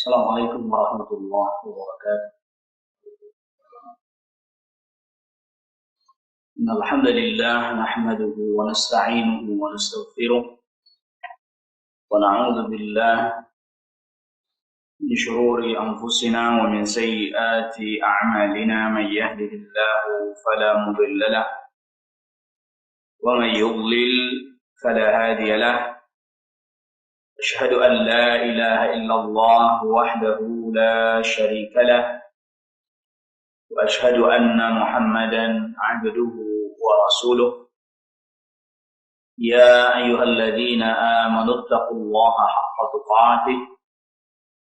Assalamualaikum warahmatullahi wabarakatuh. Innal hamdalillah nahmaduhu wa nasta'inuhu wa nastaghfiruh wa na'udzu billahi min shururi anfusina wa min sayyiati a'malina man yahdihillahu fala mudilla lahu wa man yudlil fala hadiya lahu. أشهد أن لا إله إلا الله وحده لا شريك له وأشهد أن محمدا عبده ورسوله يا أيها الذين آمنوا اتقوا الله حق تقاته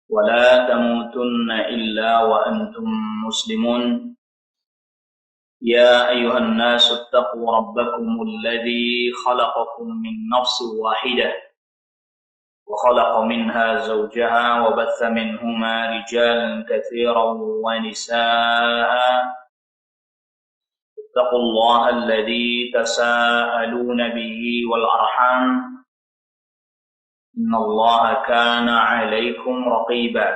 ولا تموتن إلا وأنتم مسلمون يا أيها الناس اتقوا ربكم الذي خلقكم من نفس واحدة وخلق منها زوجها وبث منهما رجالا كثيرا ونساء اتقوا الله الذي تساءلون به والأرحام إن الله كان عليكم رقيبا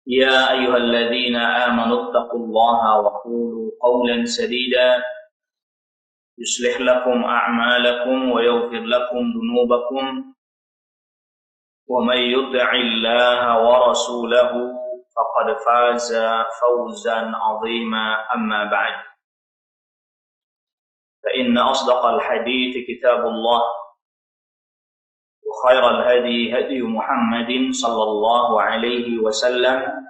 يا أيها الذين آمنوا اتقوا الله وقولوا قولا سديدا يصلح لكم أعمالكم ويغفر لكم ذنوبكم ومن يطع الله ورسوله فقد فاز فوزا عظيما أما بعد فإن أصدق الحديث كتاب الله وخير الهدي هدي محمد صلى الله عليه وسلم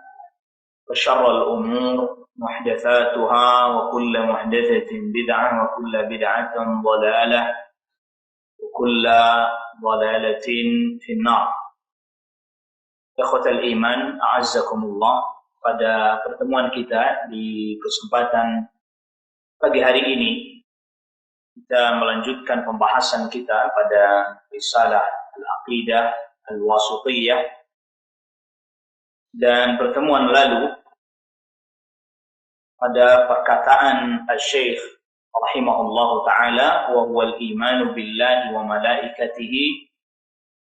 وشر الأمور محدثاتها وكل محدثة بدعة وكل بدعة ضلالة وكل ضلالة في النار. Ikhwatal iman, a'azzakumullah. Pada pertemuan kita di kesempatan pagi hari ini, kita melanjutkan pembahasan kita pada risalah Al-Aqidah Al-Wasithiyah. Dan pertemuan lalu pada perkataan Al-Syeikh rahimahullahu ta'ala, wa huwal imanu billahi wa malaikatihi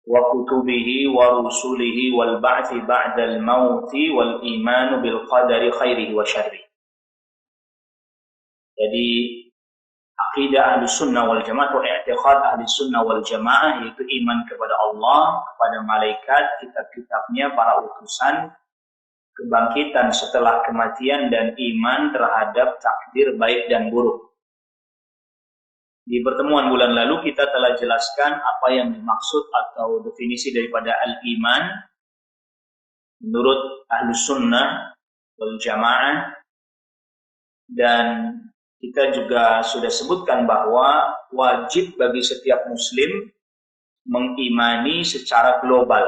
wa kutubihi wa rusulihi wal ba'thi ba'dal mauti wal imanu bil qadari khairihi wa syarrihi. Jadi akidah ahli sunnah wal jamaah atau i'tiqad ahli sunnah wal jamaah yaitu iman kepada Allah, kepada malaikat, kitab-kitabnya, para utusan, kebangkitan setelah kematian, dan iman terhadap takdir baik dan buruk. Di pertemuan bulan lalu kita telah jelaskan apa yang dimaksud atau definisi daripada al-iman menurut Ahlus Sunnah wal Jamaah, dan kita juga sudah sebutkan bahwa wajib bagi setiap muslim mengimani secara global.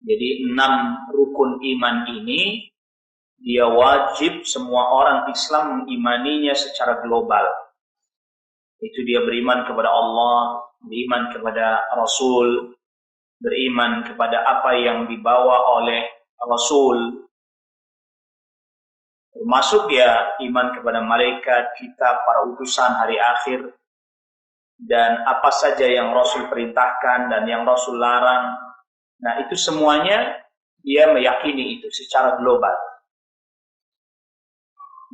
Jadi 6 rukun iman ini dia wajib semua orang Islam mengimaninya secara global. Itu dia beriman kepada Allah, beriman kepada Rasul, beriman kepada apa yang dibawa oleh Rasul. Termasuk dia iman kepada malaikat, kitab, para utusan, hari akhir, dan apa saja yang Rasul perintahkan dan yang Rasul larang. Nah, itu semuanya dia meyakini itu secara global.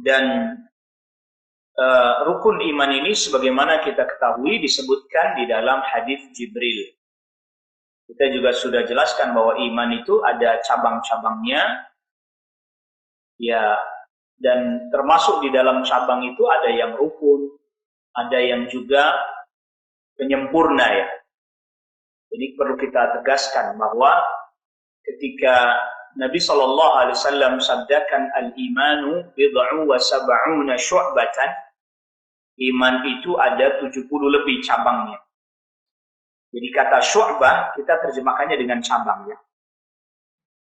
Dan rukun iman ini sebagaimana kita ketahui disebutkan di dalam hadis Jibril. Kita juga sudah jelaskan bahwa iman itu ada cabang-cabangnya. Ya, dan termasuk di dalam cabang itu ada yang rukun, ada yang juga penyempurna ya. Jadi perlu kita tegaskan bahwa ketika Nabi SAW sabdakan al-imanu bid'u wa sab'una syu'batan, iman itu ada 70 lebih cabangnya. Jadi kata syu'bah kita terjemahkannya dengan cabang ya.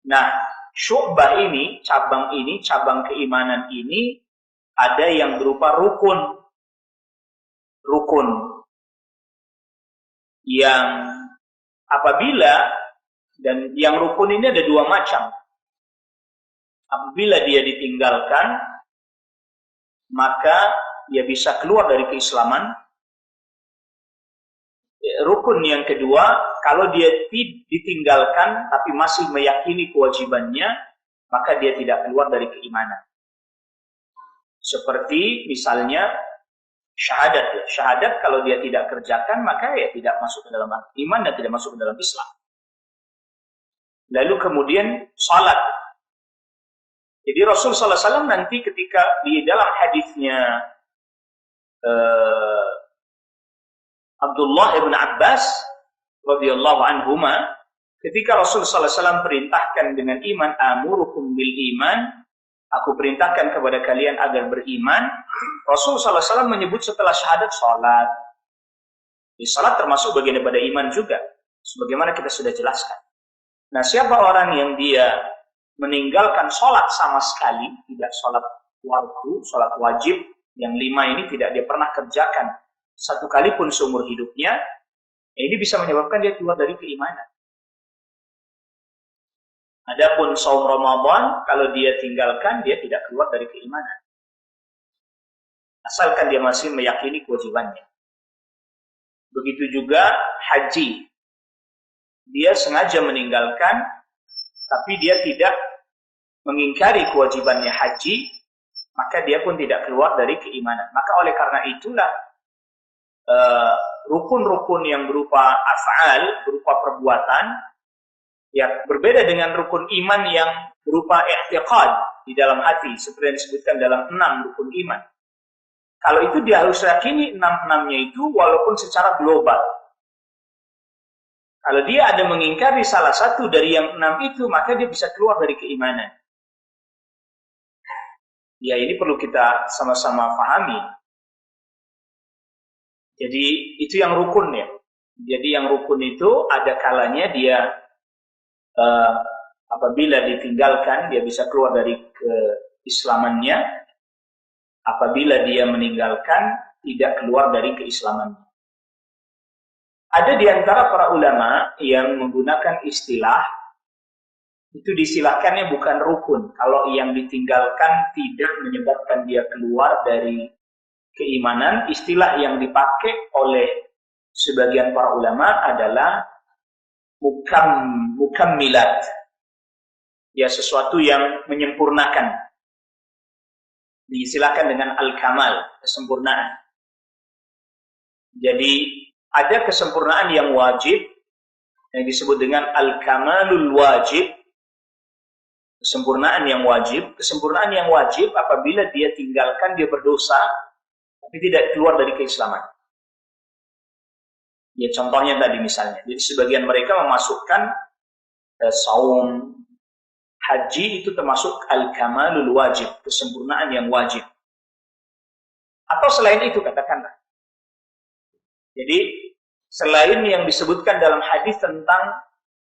Nah, syu'bah ini, cabang keimanan ini ada yang berupa rukun. Rukun yang apabila, dan yang rukun ini ada 2 macam. Apabila dia ditinggalkan, maka dia bisa keluar dari keislaman. rukun yang kedua, kalau dia ditinggalkan tapi masih meyakini kewajibannya, maka dia tidak keluar dari keimanan. Seperti misalnya syahadat ya. Syahadat kalau dia tidak kerjakan, maka ya tidak masuk ke dalam iman dan tidak masuk ke dalam Islam. Lalu kemudian salat. Jadi Rasul SAW nanti ketika di dalam hadisnya Abdullah ibn Abbas radhiyallahu anhuma, ketika Rasul SAW perintahkan dengan iman, amurukum bil iman, aku perintahkan kepada kalian agar beriman. Rasul SAW menyebut setelah syahadat salat. Salat termasuk bagian daripada iman juga, sebagaimana kita sudah jelaskan. Nah, siapa orang yang dia meninggalkan salat sama sekali, tidak salat waktu, salat wajib, yang 5 ini tidak dia pernah kerjakan satu kali pun seumur hidupnya, ini bisa menyebabkan dia keluar dari keimanan. Adapun saum Ramadan, kalau dia tinggalkan, dia tidak keluar dari keimanan. Asalkan dia masih meyakini kewajibannya. Begitu juga haji. Dia sengaja meninggalkan, tapi dia tidak mengingkari kewajibannya haji, maka dia pun tidak keluar dari keimanan. Maka oleh karena itulah, rukun-rukun yang berupa af'al, berupa perbuatan, ya berbeda dengan rukun iman yang berupa i'tiqad di dalam hati, seperti yang disebutkan dalam 6 rukun iman. Kalau itu dia harus yakini 6-6-nya itu walaupun secara global. Kalau dia ada mengingkari salah satu dari yang 6 itu, maka dia bisa keluar dari keimanan. Ya, ini perlu kita sama-sama pahami. Jadi itu yang rukun ya. Jadi yang rukun itu ada kalanya dia apabila ditinggalkan dia bisa keluar dari keislamannya. Apabila dia meninggalkan tidak keluar dari keislamannya. Ada di antara para ulama yang menggunakan istilah itu distilahkannya bukan rukun. Kalau yang ditinggalkan tidak menyebabkan dia keluar dari keimanan, istilah yang dipakai oleh sebagian para ulama adalah mukammilat. Ya, sesuatu yang menyempurnakan. Diistilahkan dengan al-kamal, kesempurnaan. Jadi ada kesempurnaan yang wajib yang disebut dengan al-kamalul wajib. Kesempurnaan yang wajib. Kesempurnaan yang wajib apabila dia tinggalkan, dia berdosa tapi tidak keluar dari keislaman. Ya, contohnya tadi misalnya. Jadi sebagian mereka memasukkan saum, haji itu termasuk al-kamalul wajib, kesempurnaan yang wajib. Atau selain itu katakanlah. Jadi selain yang disebutkan dalam hadis tentang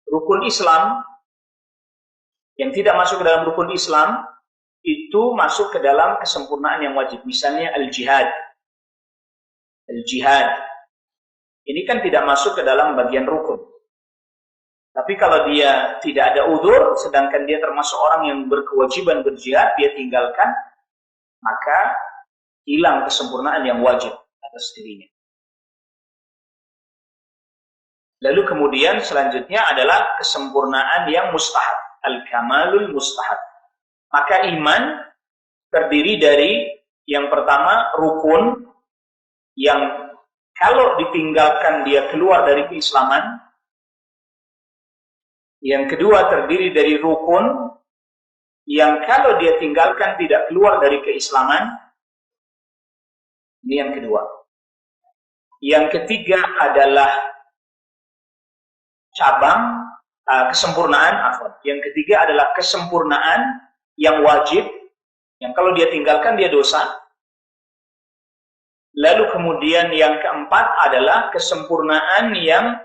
rukun Islam, yang tidak masuk ke dalam rukun Islam, itu masuk ke dalam kesempurnaan yang wajib. Misalnya al-jihad. Al-jihad. Ini kan tidak masuk ke dalam bagian rukun. Tapi kalau dia tidak ada udzur, sedangkan dia termasuk orang yang berkewajiban berjihad, dia tinggalkan, maka hilang kesempurnaan yang wajib atas dirinya. Lalu kemudian selanjutnya adalah kesempurnaan yang mustahab. Al-kamalul mustahab. Maka iman terdiri dari yang pertama rukun, yang kalau ditinggalkan dia keluar dari keislaman. Yang kedua terdiri dari rukun yang kalau dia tinggalkan tidak keluar dari keislaman. Ini yang kedua. Yang ketiga adalah cabang kesempurnaan. Yang ketiga adalah kesempurnaan yang wajib, yang kalau dia tinggalkan dia dosa. Lalu kemudian yang keempat adalah kesempurnaan yang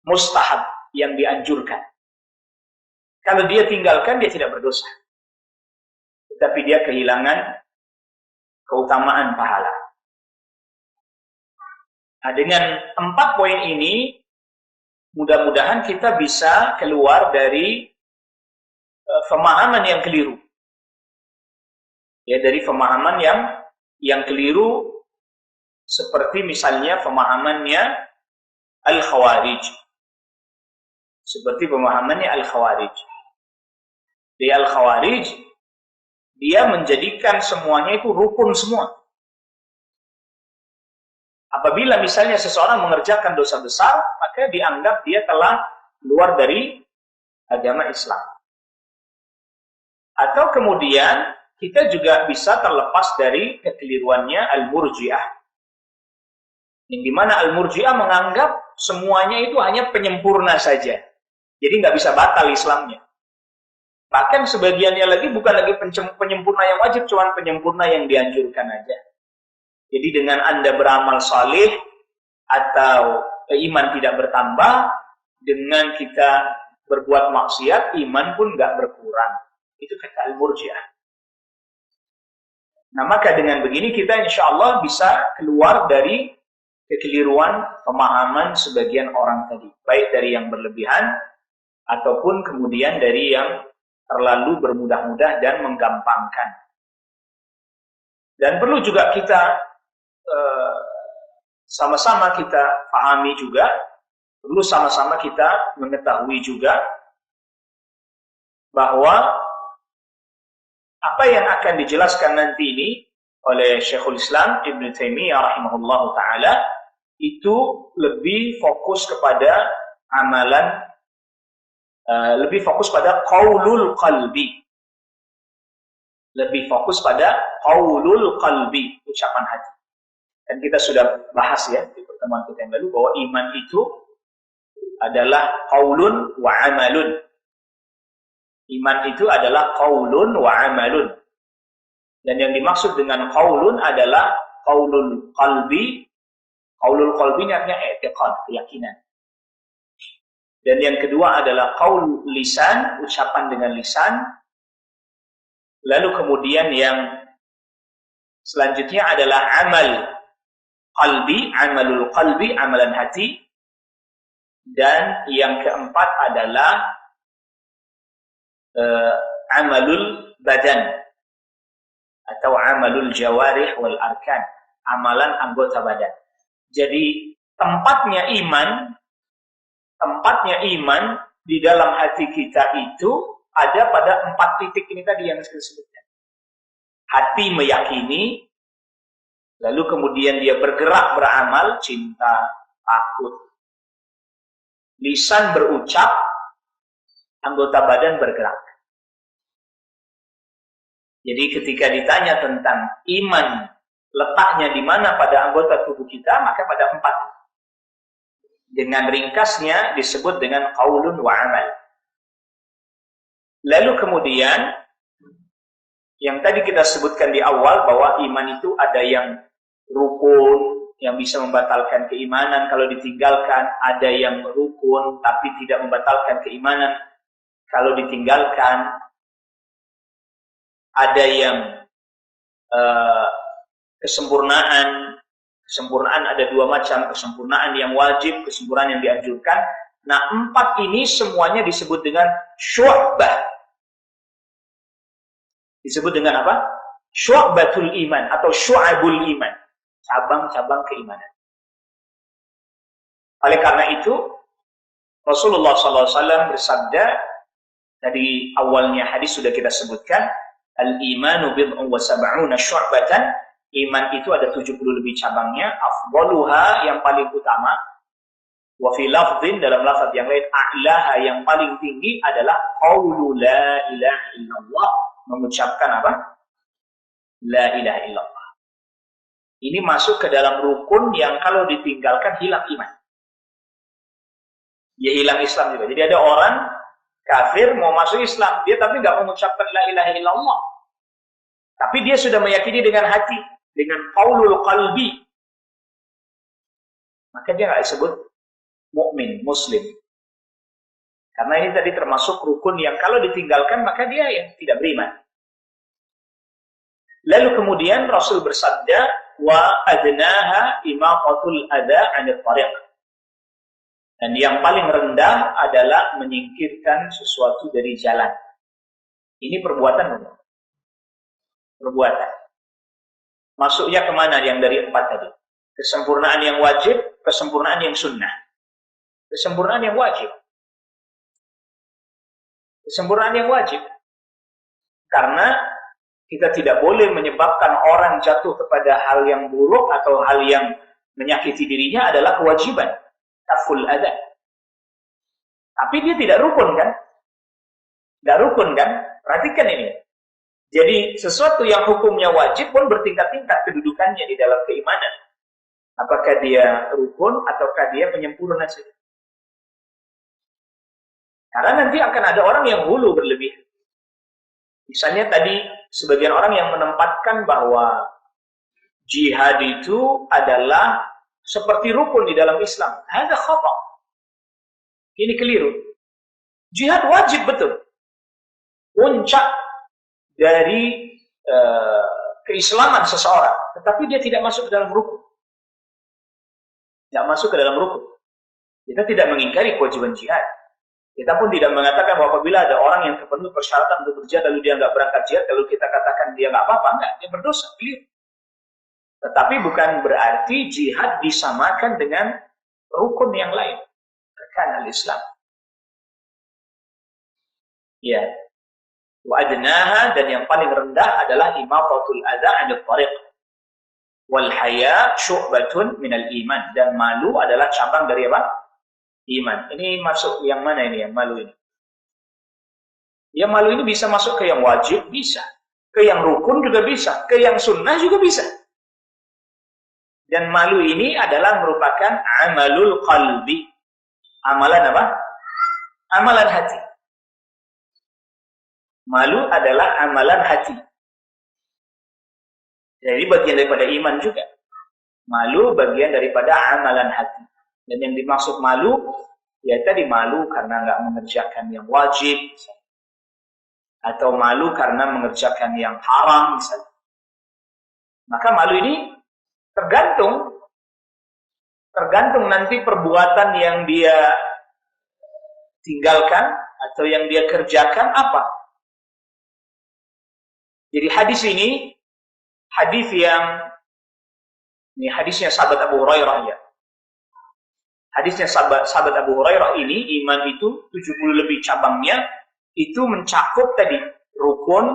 mustahab, yang dianjurkan. Kalau dia tinggalkan, dia tidak berdosa. Tetapi dia kehilangan keutamaan pahala. Nah, dengan 4 poin ini, mudah-mudahan kita bisa keluar dari pemahaman yang keliru. Ya, dari pemahaman yang keliru, seperti misalnya pemahamannya Al-Khawarij. Seperti pemahamannya Al-Khawarij. Di Al-Khawarij, dia menjadikan semuanya itu rukun semua. Apabila misalnya seseorang mengerjakan dosa besar, maka dianggap dia telah keluar dari agama Islam. Atau kemudian kita juga bisa terlepas dari kekeliruannya Al-Murji'ah. Yang dimana Al-Murji'ah menganggap semuanya itu hanya penyempurna saja. Jadi nggak bisa batal Islamnya. Bahkan sebagiannya lagi bukan lagi penyempurna yang wajib, cuma penyempurna yang dianjurkan aja. Jadi dengan Anda beramal saleh atau iman tidak bertambah, dengan kita berbuat maksiat, iman pun nggak berkurang. Itu kata Al-Murji'ah. Nah, maka dengan begini kita insya Allah bisa keluar dari kekeliruan pemahaman sebagian orang tadi. Baik dari yang berlebihan, ataupun kemudian dari yang terlalu bermudah-mudah dan menggampangkan. Dan perlu juga kita sama-sama kita pahami juga, perlu sama-sama kita mengetahui juga bahwa apa yang akan dijelaskan nanti ini oleh Syekhul Islam Ibn Taimiyah rahimahullahu ta'ala itu lebih fokus kepada amalan, lebih fokus pada qaulul qalbi, lebih fokus pada qaulul qalbi, ucapan hati. Dan kita sudah bahas ya di pertemuan kita yang lalu bahwa iman itu adalah qaulun wa amalun. Iman itu adalah qaulun wa amalun. Dan yang dimaksud dengan qaulun adalah qaulul qalbi. Qaulul qalbi ini artinya i'tiqad, keyakinan. Dan yang kedua adalah qaul lisan, ucapan dengan lisan. Lalu kemudian yang selanjutnya adalah amal qalbi, amalul qalbi, amalan hati. Dan yang keempat adalah amalul badan atau amalul jawarih wal arkan, amalan anggota badan. Jadi tempatnya iman di dalam hati kita itu ada pada 4 titik ini tadi yang saya sebutkan. Hati meyakini, lalu kemudian dia bergerak beramal, cinta, takut. Lisan berucap, anggota badan bergerak. Jadi ketika ditanya tentang iman, letaknya di mana pada anggota tubuh kita, maka pada 4. Dengan ringkasnya disebut dengan qaulun wa amal. Lalu kemudian yang tadi kita sebutkan di awal bahwa iman itu ada yang rukun, yang bisa membatalkan keimanan kalau ditinggalkan, ada yang rukun tapi tidak membatalkan keimanan kalau ditinggalkan, ada yang kesempurnaan ada 2 macam, kesempurnaan yang wajib, kesempurnaan yang dianjurkan. Nah, 4 ini semuanya disebut dengan syu'bah. Disebut dengan apa? Syu'batul iman atau syu'abul iman, cabang-cabang keimanan. Oleh karena itu Rasulullah SAW bersabda, tadi awalnya hadis sudah kita sebutkan, al-imanu bid'un wa sab'una syu'batan. Iman itu ada 70 lebih cabangnya. Afdaluha, yang paling utama, wa fi lafdhin, dalam lafaz yang lain, a'laha, yang paling tinggi adalah qaulu la ilaha illallah, mengucapkan apa? La ilaha illallah. Ini masuk ke dalam rukun yang kalau ditinggalkan hilang iman. Ya hilang Islam juga. Jadi ada orang kafir mau masuk Islam, dia tapi nggak mengucapkan la ilaha illallah. Tapi dia sudah meyakini dengan hati, dengan qaulul qalbi. Maka dia nggak disebut mukmin, muslim. Karena ini tadi termasuk rukun yang kalau ditinggalkan maka dia yang tidak beriman. Lalu kemudian Rasul bersabda, wa adnaha imaqatul adha 'anil tariq. Dan yang paling rendah adalah menyingkirkan sesuatu dari jalan. Ini perbuatan. Perbuatan. Masuknya kemana yang dari 4 tadi? Kesempurnaan yang wajib, kesempurnaan yang sunnah. Kesempurnaan yang wajib. Kesempurnaan yang wajib. Karena kita tidak boleh menyebabkan orang jatuh kepada hal yang buruk atau hal yang menyakiti dirinya adalah kewajiban. Kaful adha. Tapi dia tidak rukun kan? Tidak rukun kan? Perhatikan ini. Jadi sesuatu yang hukumnya wajib pun bertingkat-tingkat kedudukannya di dalam keimanan. Apakah dia rukun ataukah dia penyempurna saja. Karena nanti akan ada orang yang hulu berlebihan. Misalnya tadi sebagian orang yang menempatkan bahwa jihad itu adalah seperti rukun di dalam Islam. Ada khata. Ini keliru. Jihad wajib betul. Puncak dari keislaman seseorang, tetapi dia tidak masuk ke dalam rukun. Tidak masuk ke dalam rukun. Kita tidak mengingkari kewajiban jihad. Kita pun tidak mengatakan bahwa apabila ada orang yang terpenuhi persyaratan untuk berjihad lalu dia nggak berangkat jihad, lalu kita katakan dia nggak apa-apa, enggak, dia berdosa, clear. Tetapi bukan berarti jihad disamakan dengan rukun yang lain. Rekan al-Islam. Ya. Wa adnaha, dan yang paling rendah adalah imatatul adza 'anil thariq. Wal haya syu'batun minal iman, dan malu adalah cabang dari apa? Iman. Ini masuk yang mana ini, yang malu ini? Yang malu ini bisa masuk ke yang wajib, bisa. Ke yang rukun juga bisa. Ke yang sunnah juga bisa. Dan malu ini adalah merupakan amalul qalbi. Amalan apa? Amalan hati. Malu adalah amalan hati. Jadi bagian daripada iman juga. Malu bagian daripada amalan hati. Dan yang dimaksud malu, ya tadi malu karena nggak mengerjakan yang wajib, misalnya. Atau malu karena mengerjakan yang haram, misalnya. Maka malu ini tergantung nanti perbuatan yang dia tinggalkan atau yang dia kerjakan apa. Jadi hadis ini, hadisnya sahabat Abu Hurairah ya. Hadisnya sahabat Abu Hurairah ini, iman itu 70 lebih cabangnya, itu mencakup tadi rukun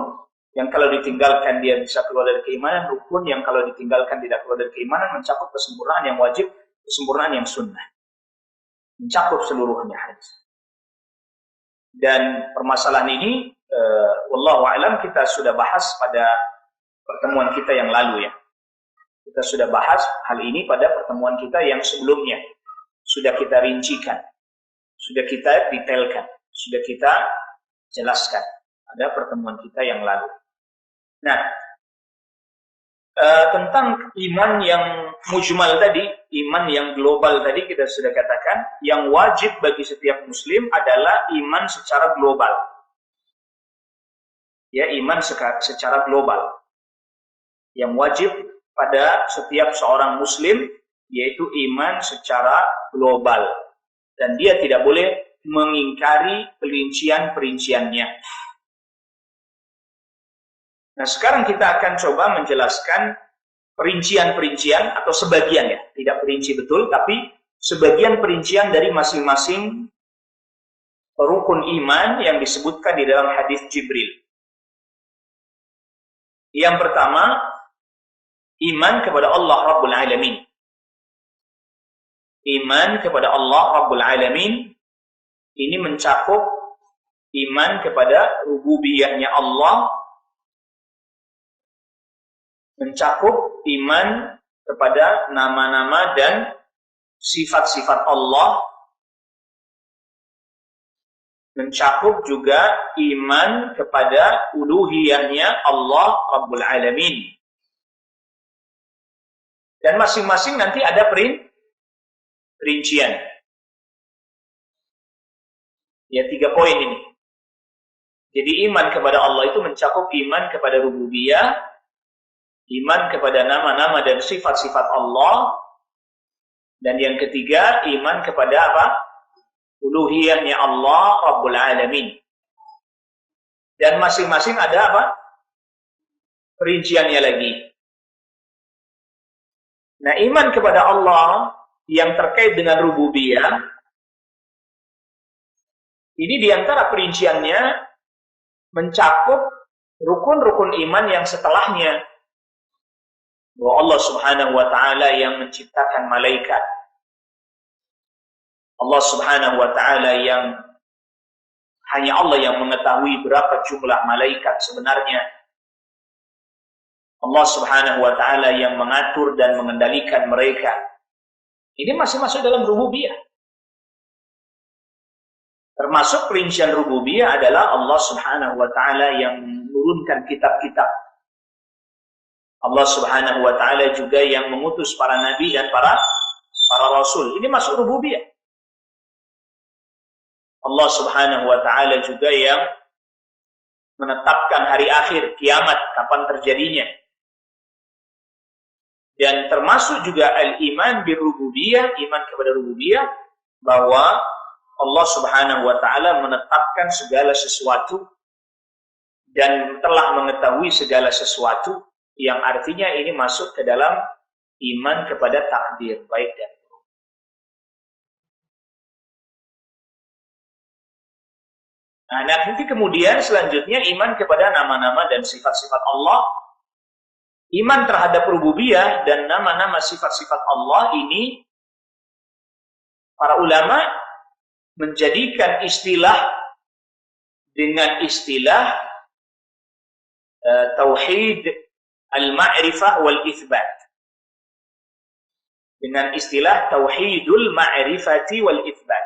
yang kalau ditinggalkan dia bisa keluar dari keimanan, rukun yang kalau ditinggalkan tidak keluar dari keimanan, mencakup kesempurnaan yang wajib, kesempurnaan yang sunnah. Mencakup seluruhnya hadis. Dan permasalahan ini, wallahu a'lam, kita sudah bahas pada pertemuan kita yang lalu ya. Kita sudah bahas hal ini pada pertemuan kita yang sebelumnya. Sudah kita rincikan, sudah kita detailkan, sudah kita jelaskan pada pertemuan kita yang lalu. Nah, tentang iman yang mujmal tadi, iman yang global tadi kita sudah katakan, yang wajib bagi setiap muslim adalah iman secara global. Ya, iman secara global. Yang wajib pada setiap seorang muslim yaitu iman secara global. Dan dia tidak boleh mengingkari perincian-perinciannya. Nah, sekarang kita akan coba menjelaskan perincian-perincian atau sebagian ya. Tidak perinci betul, tapi sebagian perincian dari masing-masing rukun iman yang disebutkan di dalam hadis Jibril. Yang pertama, iman kepada Allah Rabbul Alamin. Iman kepada Allah Rabbul Alamin ini mencakup iman kepada rububiyahnya Allah, mencakup iman kepada nama-nama dan sifat-sifat Allah, mencakup juga iman kepada uluhiyahnya Allah Rabbul Alamin. Dan masing-masing nanti ada perincian. Ya, 3 poin ini. Jadi iman kepada Allah itu mencakup iman kepada rububiyah, iman kepada nama-nama dan sifat-sifat Allah, dan yang ketiga iman kepada apa? Uluhiyahnya Allah Rabbul Alamin. Dan masing-masing ada apa? Perinciannya lagi. Nah, iman kepada Allah yang terkait dengan rububiyah Ini diantara perinciannya mencakup rukun-rukun iman yang setelahnya. Bahwa Allah Subhanahu wa Ta'ala yang menciptakan malaikat. Allah Subhanahu wa Ta'ala yang hanya Allah yang mengetahui berapa jumlah malaikat sebenarnya. Allah Subhanahu wa Ta'ala yang mengatur dan mengendalikan mereka. Ini masih masuk dalam rububiyah. Termasuk perincian rububiyah adalah Allah Subhanahu wa Ta'ala yang menurunkan kitab-kitab. Allah Subhanahu wa Ta'ala juga yang mengutus para nabi dan para rasul. Ini masuk rububiyah. Allah Subhanahu wa Ta'ala juga yang menetapkan hari akhir, kiamat, kapan terjadinya. Dan termasuk juga al-iman birrububiyah, iman kepada rububiyah, bahwa Allah Subhanahu wa Ta'ala menetapkan segala sesuatu dan telah mengetahui segala sesuatu, yang artinya ini masuk ke dalam iman kepada takdir, baik dan buruk. Nah, nanti kemudian selanjutnya iman kepada nama-nama dan sifat-sifat Allah. Iman terhadap rububiyah dan nama-nama sifat-sifat Allah ini, para ulama menjadikan istilah dengan istilah tauhid al-ma'rifah wal itsbat. Dengan istilah tauhidul ma'rifati wal itsbat.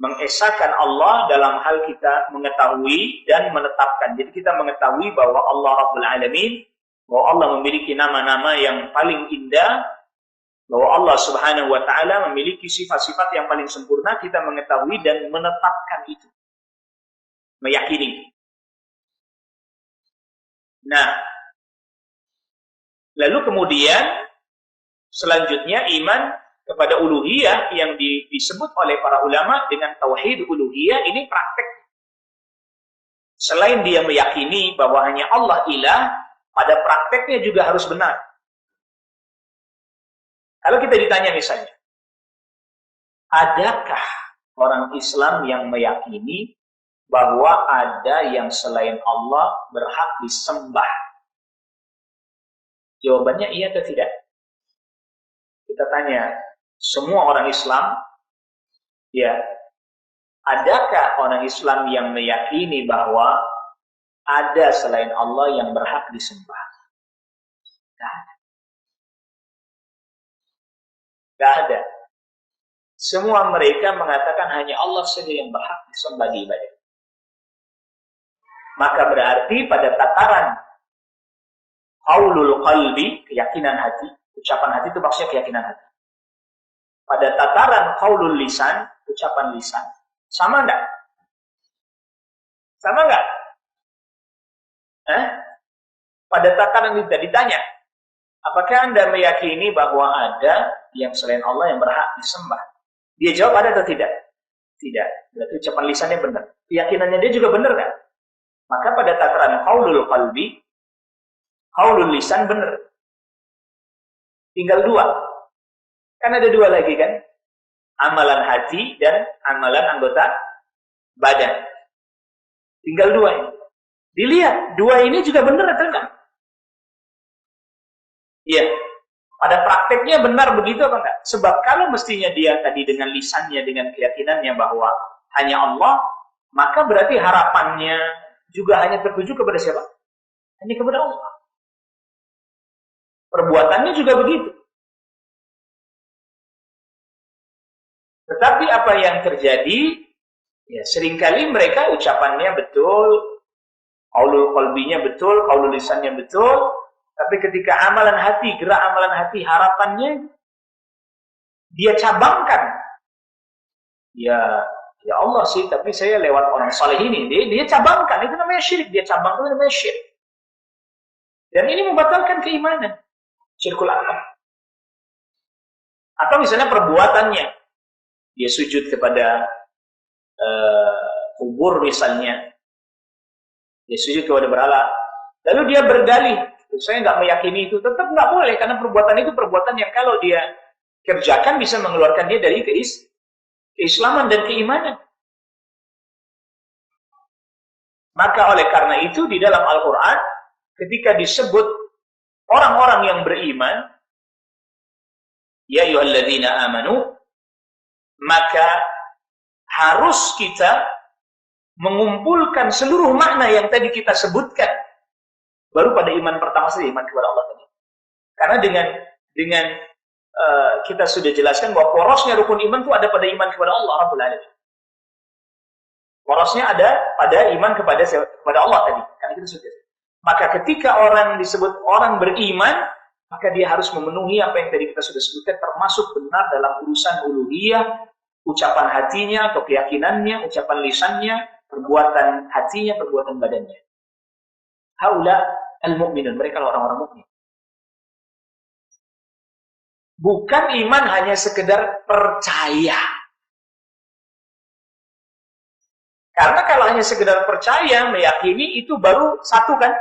Mengesahkan Allah dalam hal kita mengetahui dan menetapkan. Jadi kita mengetahui bahwa Allah Rabbul Alamin, bahwa Allah memiliki nama-nama yang paling indah, bahwa Allah Subhanahu wa Ta'ala memiliki sifat-sifat yang paling sempurna, kita mengetahui dan menetapkan itu. Meyakini. Nah, lalu kemudian selanjutnya iman kepada uluhiyah yang disebut oleh para ulama dengan tauhid uluhiyah, ini praktek. Selain dia meyakini bahwa hanya Allah ilah, pada prakteknya juga harus benar. Kalau kita ditanya misalnya, adakah orang Islam yang meyakini bahwa ada yang selain Allah berhak disembah? Jawabannya iya atau tidak? Kita tanya, semua orang Islam, ya, adakah orang Islam yang meyakini bahwa ada selain Allah yang berhak disembah? Tidak ada. Semua mereka mengatakan hanya Allah saja yang berhak disembah di ibadah. Maka berarti pada tataran qaulul qalbi, keyakinan hati, ucapan hati itu maksudnya keyakinan hati. Pada tataran qaulul lisan, ucapan lisan, sama enggak? Sama enggak? Pada tataran itu ditanya, apakah Anda meyakini bahwa ada yang selain Allah yang berhak disembah? Dia jawab ada atau tidak? Tidak. Berarti ucapan lisannya benar. Keyakinannya dia juga benar kan? Maka pada tataran qaulul qalbi, qaulul lisan benar. Tinggal dua. Kan ada dua lagi kan? Amalan hati dan amalan anggota badan. Tinggal dua ini. Dilihat, dua ini juga benar atau enggak? Iya. Pada prakteknya benar begitu apa enggak? Sebab kalau mestinya dia tadi dengan lisannya, dengan keyakinannya bahwa hanya Allah, maka berarti harapannya juga hanya tertuju kepada siapa? Hanya kepada Allah. Perbuatannya juga begitu. Tetapi apa yang terjadi, ya seringkali mereka ucapannya betul, qaulul qalbinya betul, qaulul lisannya betul, tapi ketika amalan hati, gerak amalan hati, harapannya dia cabangkan. Ya Allah sih, tapi saya lewat orang saleh ini. Dia cabangkan, itu namanya syirik. Dia cabangkan, itu namanya syirik. Dan ini membatalkan keimanan. Syirkul akbar. Atau misalnya perbuatannya. Dia sujud kepada kubur misalnya. Dia sujud kepada berhala. Lalu dia berdalih, saya nggak meyakini itu. Tetap nggak boleh, karena perbuatan itu perbuatan yang kalau dia kerjakan bisa mengeluarkan dia dari keislaman dan keimanan. Maka oleh karena itu di dalam Al-Quran ketika disebut orang-orang yang beriman, ya ayyuhalladzina amanu, maka harus kita mengumpulkan seluruh makna yang tadi kita sebutkan. Baru pada iman pertama saja, iman kepada Allah tadi. Karena dengan kita sudah jelaskan bahwa porosnya rukun iman itu ada pada iman kepada Allah Rabbul Alamin. Porosnya ada pada iman kepada Allah tadi. Karena kita sudah. Maka ketika orang disebut orang beriman, maka dia harus memenuhi apa yang tadi kita sudah sebutkan, termasuk benar dalam urusan uluhiyah, ucapan hatinya atau keyakinannya, ucapan lisannya, perbuatan hatinya, perbuatan badannya. Haula al-mu'minun, mereka orang-orang mukmin. Bukan iman hanya sekedar percaya. Karena kalau hanya sekedar percaya, meyakini, itu baru satu kan?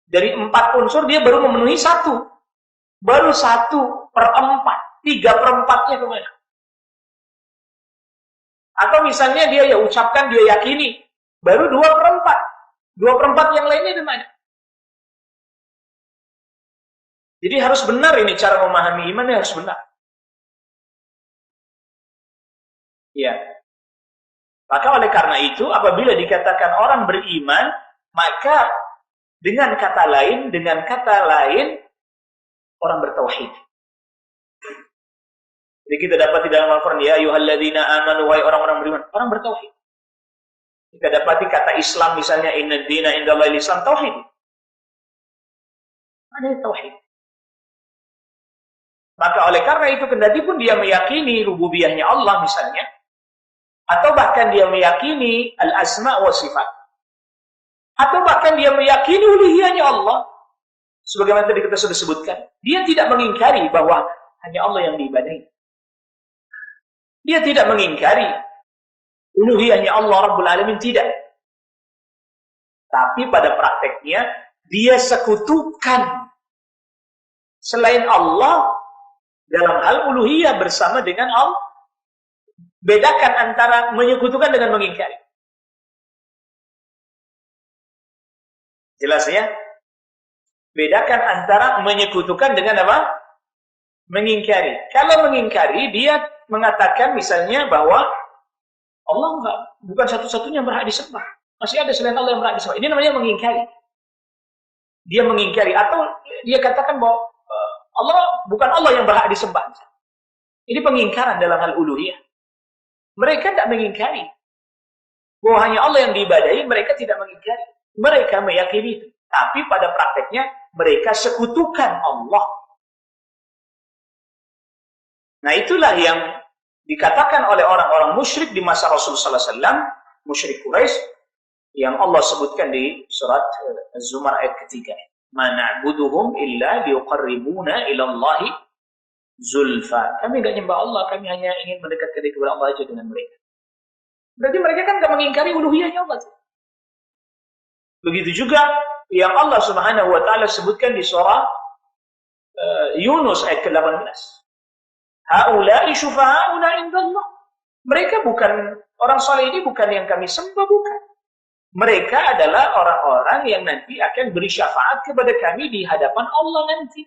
Dari 4 unsur dia baru memenuhi 1. Baru 1/4. 3/4-nya kemana? Atau misalnya dia ya ucapkan, dia yakini, baru 2/4. 2/4 yang lainnya di mana? Jadi harus benar ini cara memahami iman, harus benar. Ya. Maka oleh karena itu, apabila dikatakan orang beriman, maka dengan kata lain, orang bertauhid. Jadi kita dapat di dalam Al-Quran, ya ayyuhalladzina amanu, wahai orang-orang beriman, orang bertauhid. Kita dapati kata Islam misalnya, inna dina indallahil Islam, tauhid. Ada tauhid. Maka oleh karena itu, kendati pun dia meyakini rububiyahnya Allah misalnya, atau bahkan dia meyakini al-asma wa sifat, atau bahkan dia meyakini uluhiyahnya Allah, sebagaimana tadi kita sudah sebutkan, dia tidak mengingkari bahwa hanya Allah yang diibadahi. Dia tidak mengingkari uluhiyahnya Allah Rabbul Alamin, tidak. Tapi pada prakteknya, dia sekutukan selain Allah dalam hal uluhiyah bersama dengan Allah. Bedakan antara menyekutukan dengan mengingkari. Jelas ya? Bedakan antara menyekutukan dengan apa? Mengingkari. Kalau mengingkari, dia mengatakan misalnya bahwa Allah bukan satu-satunya yang berhak disembah. Masih ada selain Allah yang berhak disembah. Ini namanya mengingkari. Dia mengingkari. Atau dia katakan bahwa Allah bukan Allah yang berhak disembah. Ini pengingkaran dalam hal uluhiyah. Mereka tidak mengingkari bahwa hanya Allah yang diibadahi, mereka tidak mengingkari. Mereka meyakini itu. Tapi pada prakteknya, mereka sekutukan Allah. Nah itulah yang dikatakan oleh orang-orang musyrik di masa Rasulullah SAW, musyrik Quraisy, yang Allah sebutkan di surat Az-Zumar ayat ketiga. Ma na'buduhum illa liqarribuna ilallahi zulfa. Kami tidak nyembah Allah, kami hanya ingin mendekatkan diri kepada Allah saja dengan mereka. Berarti mereka kan tidak mengingkari uluhiyahnya Allah. Begitu juga yang Allah Subhanahu wa taala sebutkan di surah Yunus ayat ke-18. Haula'i syufa'auna indallah. Mereka bukan orang saleh, ini bukan yang kami sembah, bukan. Mereka adalah orang-orang yang nanti akan beri syafaat kepada kami di hadapan Allah nanti.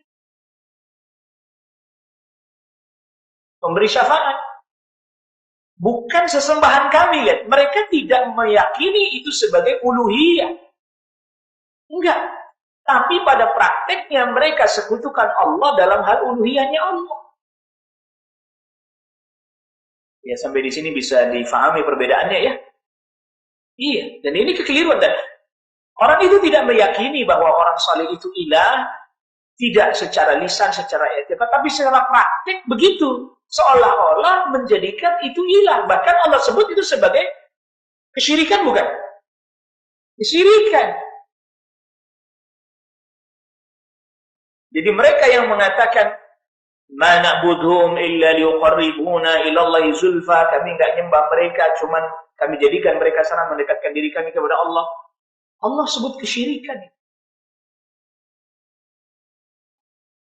Memberi syafaat. Bukan sesembahan kami, lihat. Mereka tidak meyakini itu sebagai uluhiyah. Enggak. Tapi pada prakteknya mereka sekutukan Allah dalam hal uluhiyahnya Allah. Ya, sampai di sini bisa difahami perbedaannya ya. Iya, dan ini kekeliruan. Dan orang itu tidak meyakini bahwa orang saleh itu ilah, tidak secara lisan, secara etika, tapi secara praktik begitu. Seolah-olah menjadikan itu ilah. Bahkan Allah sebut itu sebagai kesyirikan, bukan? Kesyirikan. Jadi mereka yang mengatakan ma na'budhum illa liqarribuna ilallahi zulfa, kami enggak nyembah mereka, cuman kami jadikan mereka sarana mendekatkan diri kami kepada Allah. Allah sebut kesyirikan.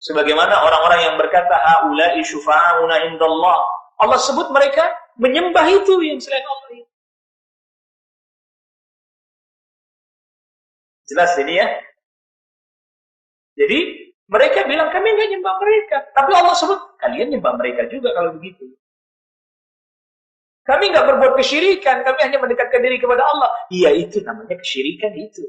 Sebagaimana orang-orang yang berkata haula'i syufa'auna indallah, Allah sebut mereka menyembah itu yang selain Allah. Jelas ini ya. Jadi mereka bilang kami nggak nyembah mereka, tapi Allah sebut kalian nyembah mereka juga kalau begitu. Kami nggak berbuat kesyirikan, kami hanya mendekatkan diri kepada Allah. Iya, itu namanya kesyirikan itu.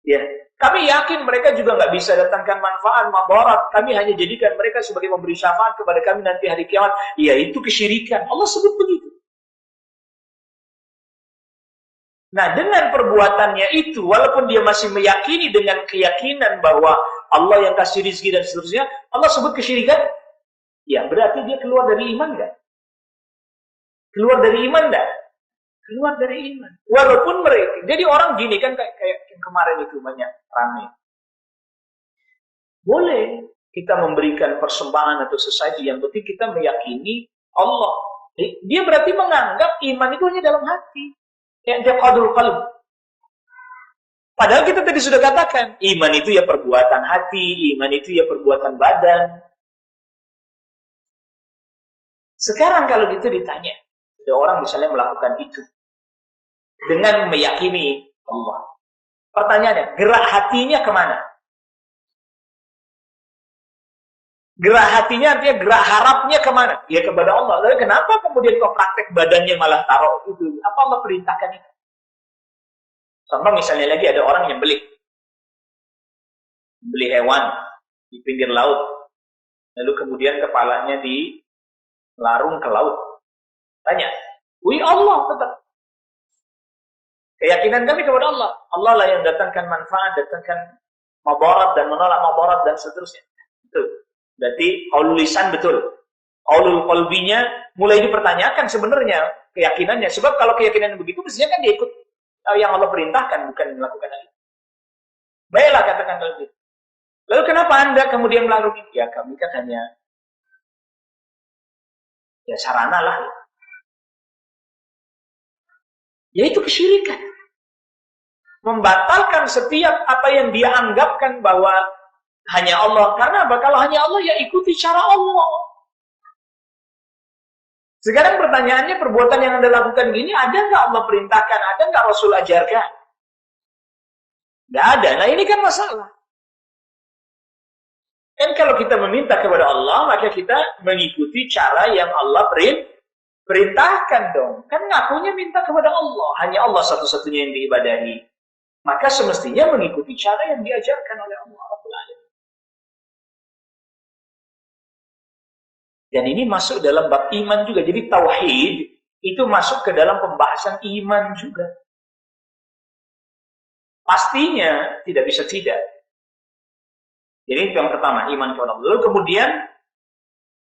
Ya, kami yakin mereka juga nggak bisa datangkan manfaat, madarat. Kami hanya jadikan mereka sebagai memberi syafaat kepada kami nanti hari kiamat. Iya, itu kesyirikan. Allah sebut begitu. Nah, dengan perbuatannya itu, walaupun dia masih meyakini dengan keyakinan bahwa Allah yang kasih rizki dan seterusnya, Allah sebut kesyirikan. Ya, berarti dia keluar dari iman nggak? Keluar dari iman nggak? Keluar dari iman. Walaupun mereka, jadi orang gini kan kayak yang kemarin itu banyak ramai. Boleh kita memberikan persembahan atau sesaji, yang penting kita meyakini Allah. Dia berarti menganggap iman itu hanya dalam hati. I'tiqadul qalb. Padahal kita tadi sudah katakan, iman itu ya perbuatan hati, iman itu ya perbuatan badan. Sekarang kalau gitu ditanya, ada orang misalnya melakukan itu dengan meyakini Allah. Pertanyaannya, gerak hatinya kemana? Gerak hatinya artinya gerak harapnya kemana? Ya kepada Allah. Lalu kenapa kemudian kok praktek badannya malah taruh itu? Apa Allah perintahkan itu? Contoh misalnya lagi ada orang yang beli hewan di pinggir laut, lalu kemudian kepalanya dilarung ke laut. Tanya, wih Allah tetap. Keyakinan kami kepada Allah. Allah lah yang datangkan manfaat, datangkan madarat dan menolak madarat dan seterusnya. Betul. Berarti qaulul lisan betul. Qaulul qalbinya mulai dipertanyakan sebenarnya keyakinannya. Sebab kalau keyakinan begitu mestinya kan dia ikut yang Allah perintahkan, bukan melakukan hal itu. Baiklah katakan kalau begitu. Lalu kenapa Anda kemudian melakukan itu? Ya kami kan hanya sarana lah. Yaitu kesyirikan. Membatalkan setiap apa yang dia anggapkan bahwa hanya Allah. Karena apa? Kalau hanya Allah, ya ikuti cara Allah. Sekarang pertanyaannya, perbuatan yang Anda lakukan gini, ada nggak Allah perintahkan? Ada nggak Rasul ajarkan? Nggak ada. Nah ini kan masalah. Dan kalau kita meminta kepada Allah, maka kita mengikuti cara yang Allah perintahkan dong. Kan ngakunya minta kepada Allah. Hanya Allah satu-satunya yang diibadahi. Maka semestinya mengikuti cara yang diajarkan oleh Allah. Dan ini masuk dalam bab iman juga. Jadi tauhid itu masuk ke dalam pembahasan iman juga. Pastinya tidak bisa tidak. Jadi itu yang pertama, iman kepada Allah. Lalu kemudian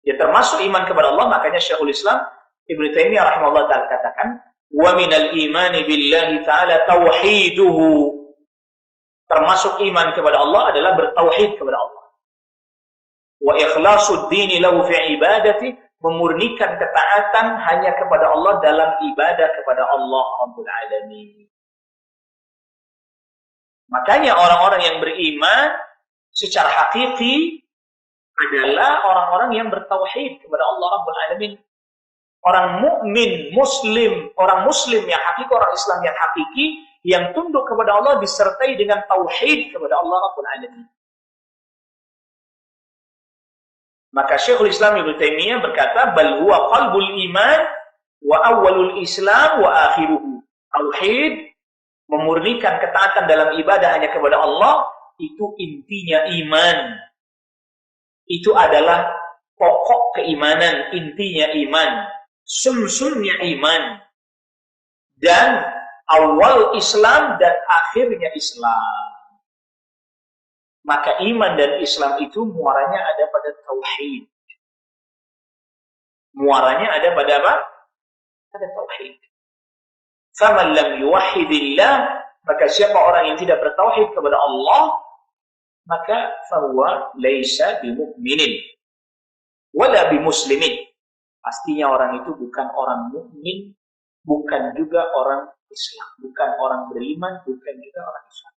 ya termasuk iman kepada Allah, makanya Syekhul Islam Ibnu Taimiyah rahimahullah ta'ala katakan, wa minal imani billahi ta'ala tauhiduhu. Termasuk iman kepada Allah adalah bertauhid kepada Allah. Wa ikhlasul dini lahu fi ibadati, memurnikan ketaatan hanya kepada Allah dalam ibadah kepada Allah Rabbul Alamin. Makanya orang-orang yang beriman secara hakiki adalah orang-orang yang bertauhid kepada Allah Rabbul Alamin. Orang mukmin, muslim, orang muslim yang hakiki, orang Islam yang hakiki, yang tunduk kepada Allah disertai dengan tauhid kepada Allah Rabbul Alamin. Maka Syekhul Islam Ibnu Taimiyah berkata, bal huwa qalbul iman wa awwalul Islam wa akhiruhu. Tauhid, memurnikan ketaatan dalam ibadah hanya kepada Allah, itu intinya iman. Itu adalah pokok keimanan, intinya iman, sumsumnya iman. Dan awal Islam dan akhirnya Islam. Maka iman dan Islam itu muaranya ada pada tauhid. Muaranya ada pada apa? Pada tauhid. Faman lam yuwahhidillah, maka siapa orang yang tidak bertauhid kepada Allah, maka fahuwa laisa bimu'minin wala bimuslimin. Pastinya orang itu bukan orang mukmin, bukan juga orang Islam, bukan orang beriman, bukan juga orang Islam.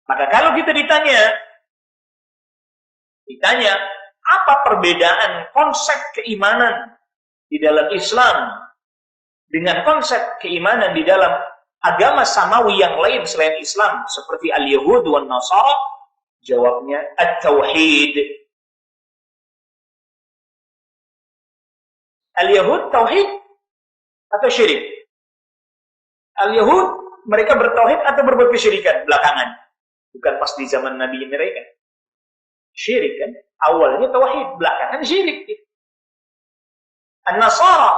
Maka kalau kita ditanya, apa perbedaan konsep keimanan di dalam Islam dengan konsep keimanan di dalam agama samawi yang lain selain Islam seperti al-Yahud wan Nasara? Jawabnya at-tauhid. Al-Yahud tauhid atau syirik? Al-Yahud mereka bertauhid atau berbuat kesyirikan belakangan? Bukan pas di zaman Nabi mereka. Syirik kan? Awalnya tauhid, belakangan syirik. An-Nasara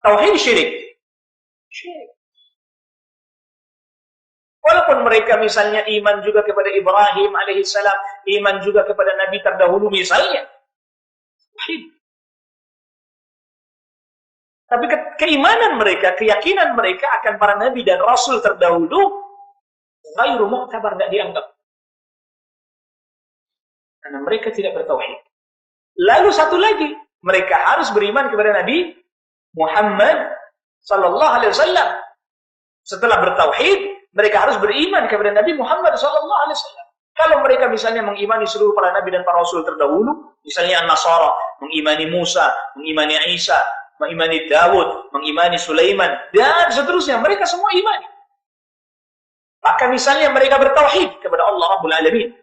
tauhid syirik. Syirik. Walaupun mereka misalnya iman juga kepada Ibrahim alaihissalam, iman juga kepada Nabi terdahulu misalnya. Tauhid. Tapi keimanan mereka, keyakinan mereka akan para nabi dan rasul terdahulu ghairu mu'tabar, tidak dianggap. Karena mereka tidak bertauhid. Lalu satu lagi, mereka harus beriman kepada Nabi Muhammad sallallahu alaihi wasallam. Setelah bertauhid, mereka harus beriman kepada Nabi Muhammad sallallahu alaihi wasallam. Kalau mereka misalnya mengimani seluruh para nabi dan para rasul terdahulu, misalnya An-Nasara mengimani Musa, mengimani Isa, mengimani Dawud, mengimani Sulaiman, dan seterusnya. Mereka semua imani. Maka misalnya mereka bertauhid kepada Allah Rabbul Alamin,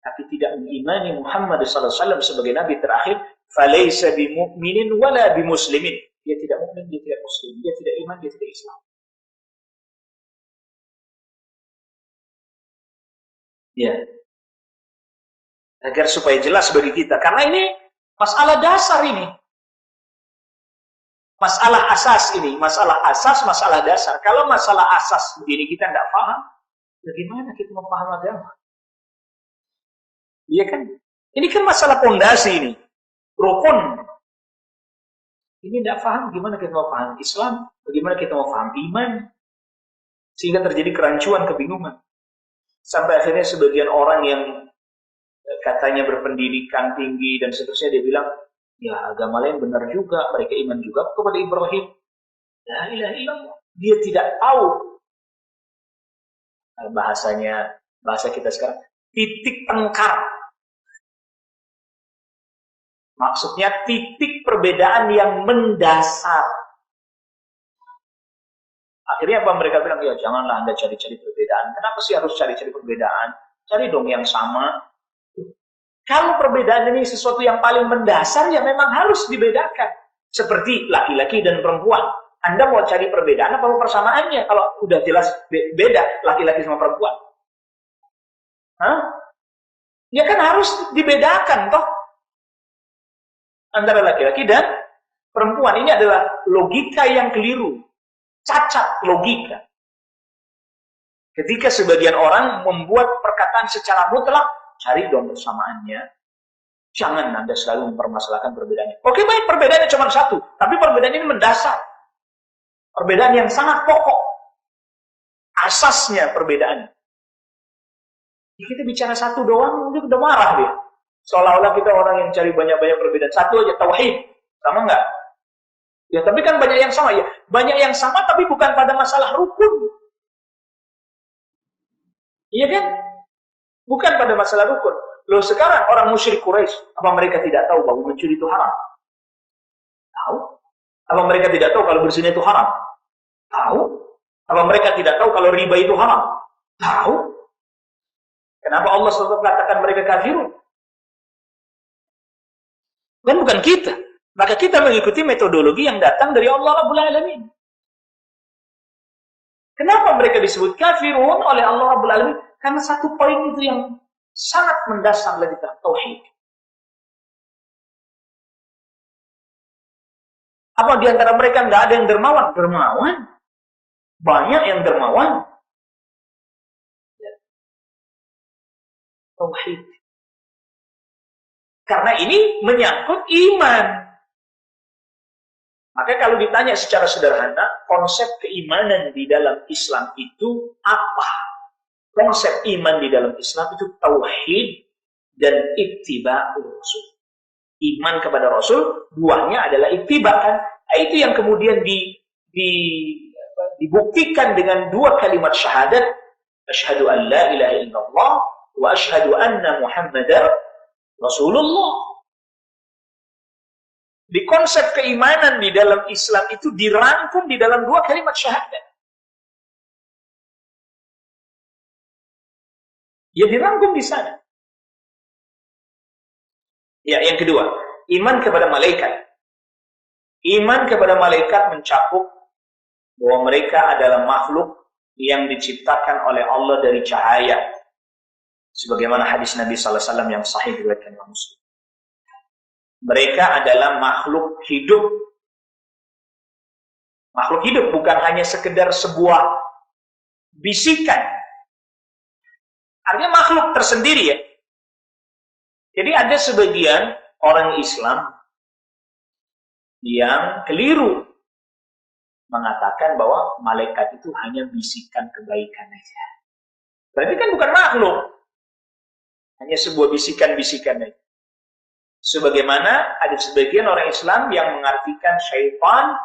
tapi tidak mengimani Muhammad SAW sebagai Nabi terakhir, falaysa bimu'minin wala bimuslimin. Dia tidak mukmin, dia tidak muslim, dia tidak iman, dia tidak Islam. Ya. Agar supaya jelas bagi kita, karena ini masalah dasar ini. Masalah asas ini, masalah asas, masalah dasar. Kalau masalah asas begini kita tidak paham, bagaimana kita mau paham agama? Iya kan? Ini kan masalah pondasi ini, rukun. Ini tidak paham, gimana kita mau paham Islam? Bagaimana kita mau paham iman? Sehingga terjadi kerancuan, kebingungan. Sampai akhirnya sebagian orang yang katanya berpendidikan tinggi dan seterusnya, dia bilang, ya agama lain benar juga, mereka iman juga kepada Ibrahim. La ilaha illallah. Dia tidak tahu bahasanya, bahasa kita sekarang, titik tengkar. Maksudnya titik perbedaan yang mendasar. Akhirnya apa mereka bilang, ya janganlah Anda cari-cari perbedaan. Kenapa sih harus cari-cari perbedaan? Cari dong yang sama. Kalau perbedaan ini sesuatu yang paling mendasar, ya memang harus dibedakan. Seperti laki-laki dan perempuan. Anda mau cari perbedaan apa persamaannya? Kalau udah jelas beda laki-laki sama perempuan. Hah? Ya kan harus dibedakan toh. Antara laki-laki dan perempuan. Ini adalah logika yang keliru. Cacat logika. Ketika sebagian orang membuat perkataan secara mutlak, cari dong persamaannya. Jangan Anda selalu mempermasalahkan perbedaannya. Oke baik, perbedaannya cuma satu. Tapi perbedaan ini mendasar. Perbedaan yang sangat pokok. Asasnya perbedaan. Kita bicara satu doang, dia udah marah dia. Seolah-olah kita orang yang cari banyak-banyak perbedaan. Satu aja, tauhid. Sama enggak? Ya, tapi kan banyak yang sama. Ya, banyak yang sama tapi bukan pada masalah rukun. Iya kan? Bukan pada masalah rukun. Loh sekarang orang musyrik Quraisy, apa mereka tidak tahu bahwa mencuri itu haram? Tahu. Apa mereka tidak tahu kalau berzina itu haram? Tahu. Apa mereka tidak tahu kalau riba itu haram? Tahu. Kenapa Allah SWT katakan mereka kafirun? Kan bukan kita. Maka kita mengikuti metodologi yang datang dari Allah Rabbul Alamin. Kenapa mereka disebut kafirun oleh Allah Rabbul Alamin? Karena satu poin itu yang sangat mendasar lagi dalam tauhid. Apa di antara mereka nggak ada yang dermawan? Dermawan. Banyak yang dermawan. Ya. Tauhid. Karena ini menyangkut iman. Maka kalau ditanya secara sederhana, konsep keimanan di dalam Islam itu apa? Konsep iman di dalam Islam itu tauhid dan ittiba'ur rasul. Iman kepada Rasul, buahnya adalah ittiba kan? Itu yang kemudian dibuktikan dengan dua kalimat syahadat, asyhadu an la ilaha illallah wa asyhadu anna Muhammadar Rasulullah. Di konsep keimanan di dalam Islam itu dirangkum di dalam dua kalimat syahadat. Ya dirangkum di sana. Ya, yang kedua, iman kepada malaikat. Iman kepada malaikat mencakup bahwa mereka adalah makhluk yang diciptakan oleh Allah dari cahaya. Sebagaimana hadis Nabi SAW yang sahih diriwayatkan Imam Muslim. Mereka adalah makhluk hidup. Makhluk hidup bukan hanya sekedar sebuah bisikan. Artinya makhluk tersendiri ya. Jadi ada sebagian orang Islam yang keliru mengatakan bahwa malaikat itu hanya bisikan kebaikan aja. Berarti kan bukan makhluk. Hanya sebuah bisikan-bisikan aja. Sebagaimana ada sebagian orang Islam yang mengartikan syaitan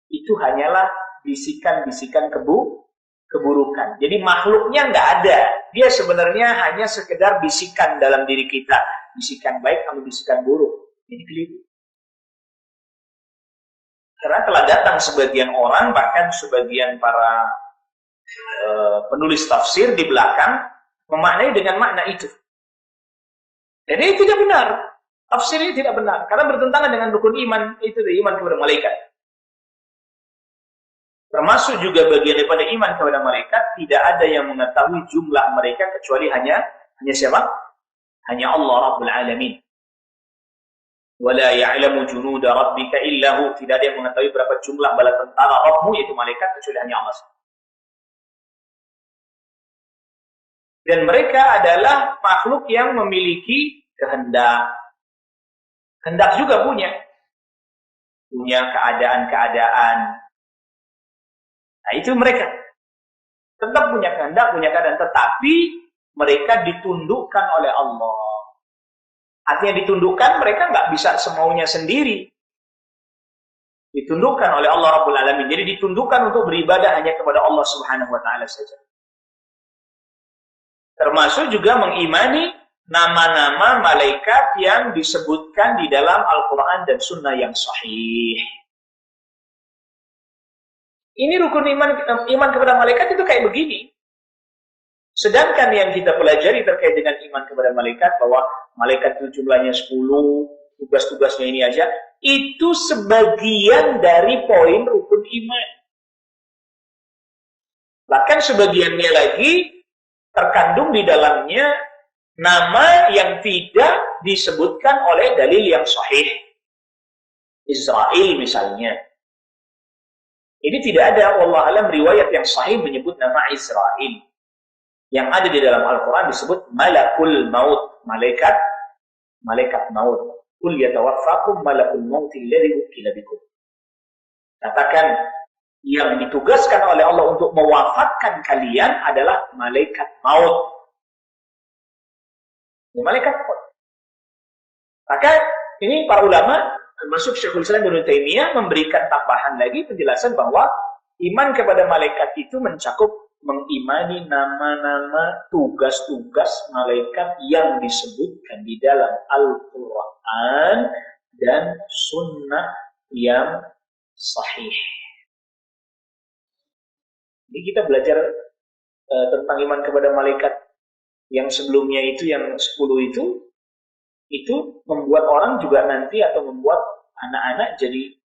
itu hanyalah bisikan-bisikan keburukan. Jadi makhluknya nggak ada. Dia sebenarnya hanya sekedar bisikan dalam diri kita. Bisikan baik atau bisikan buruk. Ini keliru. Karena telah datang sebagian orang, bahkan sebagian para penulis tafsir di belakang, memaknai dengan makna itu. Jadi itu tidak benar. Tafsir ini tidak benar. Karena bertentangan dengan rukun iman, itu iman kepada malaikat. Termasuk juga bagian daripada iman kepada malaikat, tidak ada yang mengetahui jumlah mereka kecuali hanya siapa? Hanya Allah Rabbul Alamin. Wala ya'lamu junuda rabbika illahu. Tidak ada yang mengetahui berapa jumlah bala tentara Rabbmu, yaitu malaikat, kecuali hanya Allah. Dan mereka adalah makhluk yang memiliki kehendak. Kehendak juga punya keadaan-keadaan. Nah, itu mereka. Tetap punya kehendak, punya keadaan. Tetapi mereka ditundukkan oleh Allah. Artinya ditundukkan, mereka nggak bisa semaunya sendiri. Ditundukkan oleh Allah Rabbul Alamin. Jadi ditundukkan untuk beribadah hanya kepada Allah Subhanahu wa Ta'ala saja. Termasuk juga mengimani nama-nama malaikat yang disebutkan di dalam Al-Quran dan Sunnah yang sahih. Ini rukun iman kepada malaikat itu kayak begini. Sedangkan yang kita pelajari terkait dengan iman kepada malaikat, bahwa malaikat itu jumlahnya 10, tugas-tugasnya ini aja, itu sebagian dari poin rukun iman. Bahkan sebagiannya lagi terkandung di dalamnya nama yang tidak disebutkan oleh dalil yang sahih. Israel misalnya. Ini tidak ada, wallahu alam, riwayat yang sahih menyebut nama Israel. Yang ada di dalam Al-Quran disebut malakul maut, malaikat maut. Qul yatawaffakum malakul maut alladhi wukila bikum. Katakan, yang ditugaskan oleh Allah untuk mewafatkan kalian adalah malaikat maut. Malaikat maut. Maka ini para ulama, termasuk Syekhul Islam Ibnu Taimiyah, memberikan tambahan lagi penjelasan bahwa iman kepada malaikat itu mencakup mengimani nama-nama, tugas-tugas malaikat yang disebutkan di dalam Al-Quran dan Sunnah yang sahih. Jadi kita belajar tentang iman kepada malaikat yang sebelumnya itu, yang 10 itu membuat orang juga nanti, atau membuat anak-anak jadi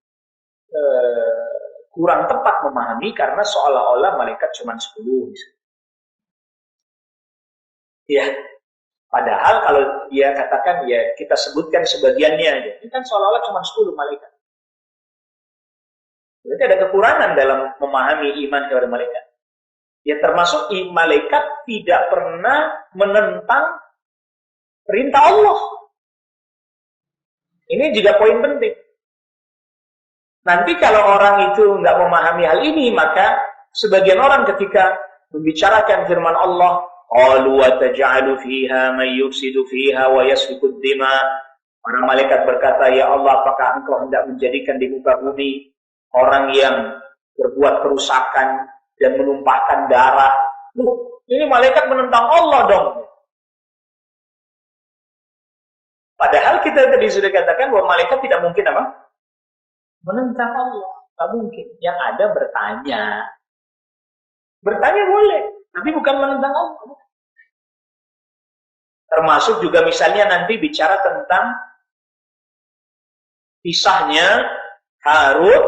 kurang tepat memahami, karena seolah-olah malaikat cuma 10 misalnya. Ya, padahal kalau dia katakan, ya kita sebutkan sebagiannya aja, ini kan seolah-olah cuma 10 malaikat. Berarti ada kekurangan dalam memahami iman kepada malaikat. Ya, termasuk malaikat tidak pernah menentang perintah Allah. Ini juga poin penting. Nanti kalau orang itu nggak memahami hal ini, maka sebagian orang ketika membicarakan firman Allah, qalu wa taj'alu fiha may yufsidu fiha wa yasfiku ad-dima. Para malaikat berkata, ya Allah, apakah engkau hendak menjadikan di muka bumi orang yang berbuat kerusakan dan menumpahkan darah? Ini malaikat menentang Allah dong. Padahal kita tadi sudah katakan bahwa malaikat tidak mungkin apa? Menentang Allah. Tak mungkin. Yang ada bertanya. Bertanya boleh, tapi bukan menentang Allah. Termasuk juga misalnya nanti bicara tentang kisahnya Harut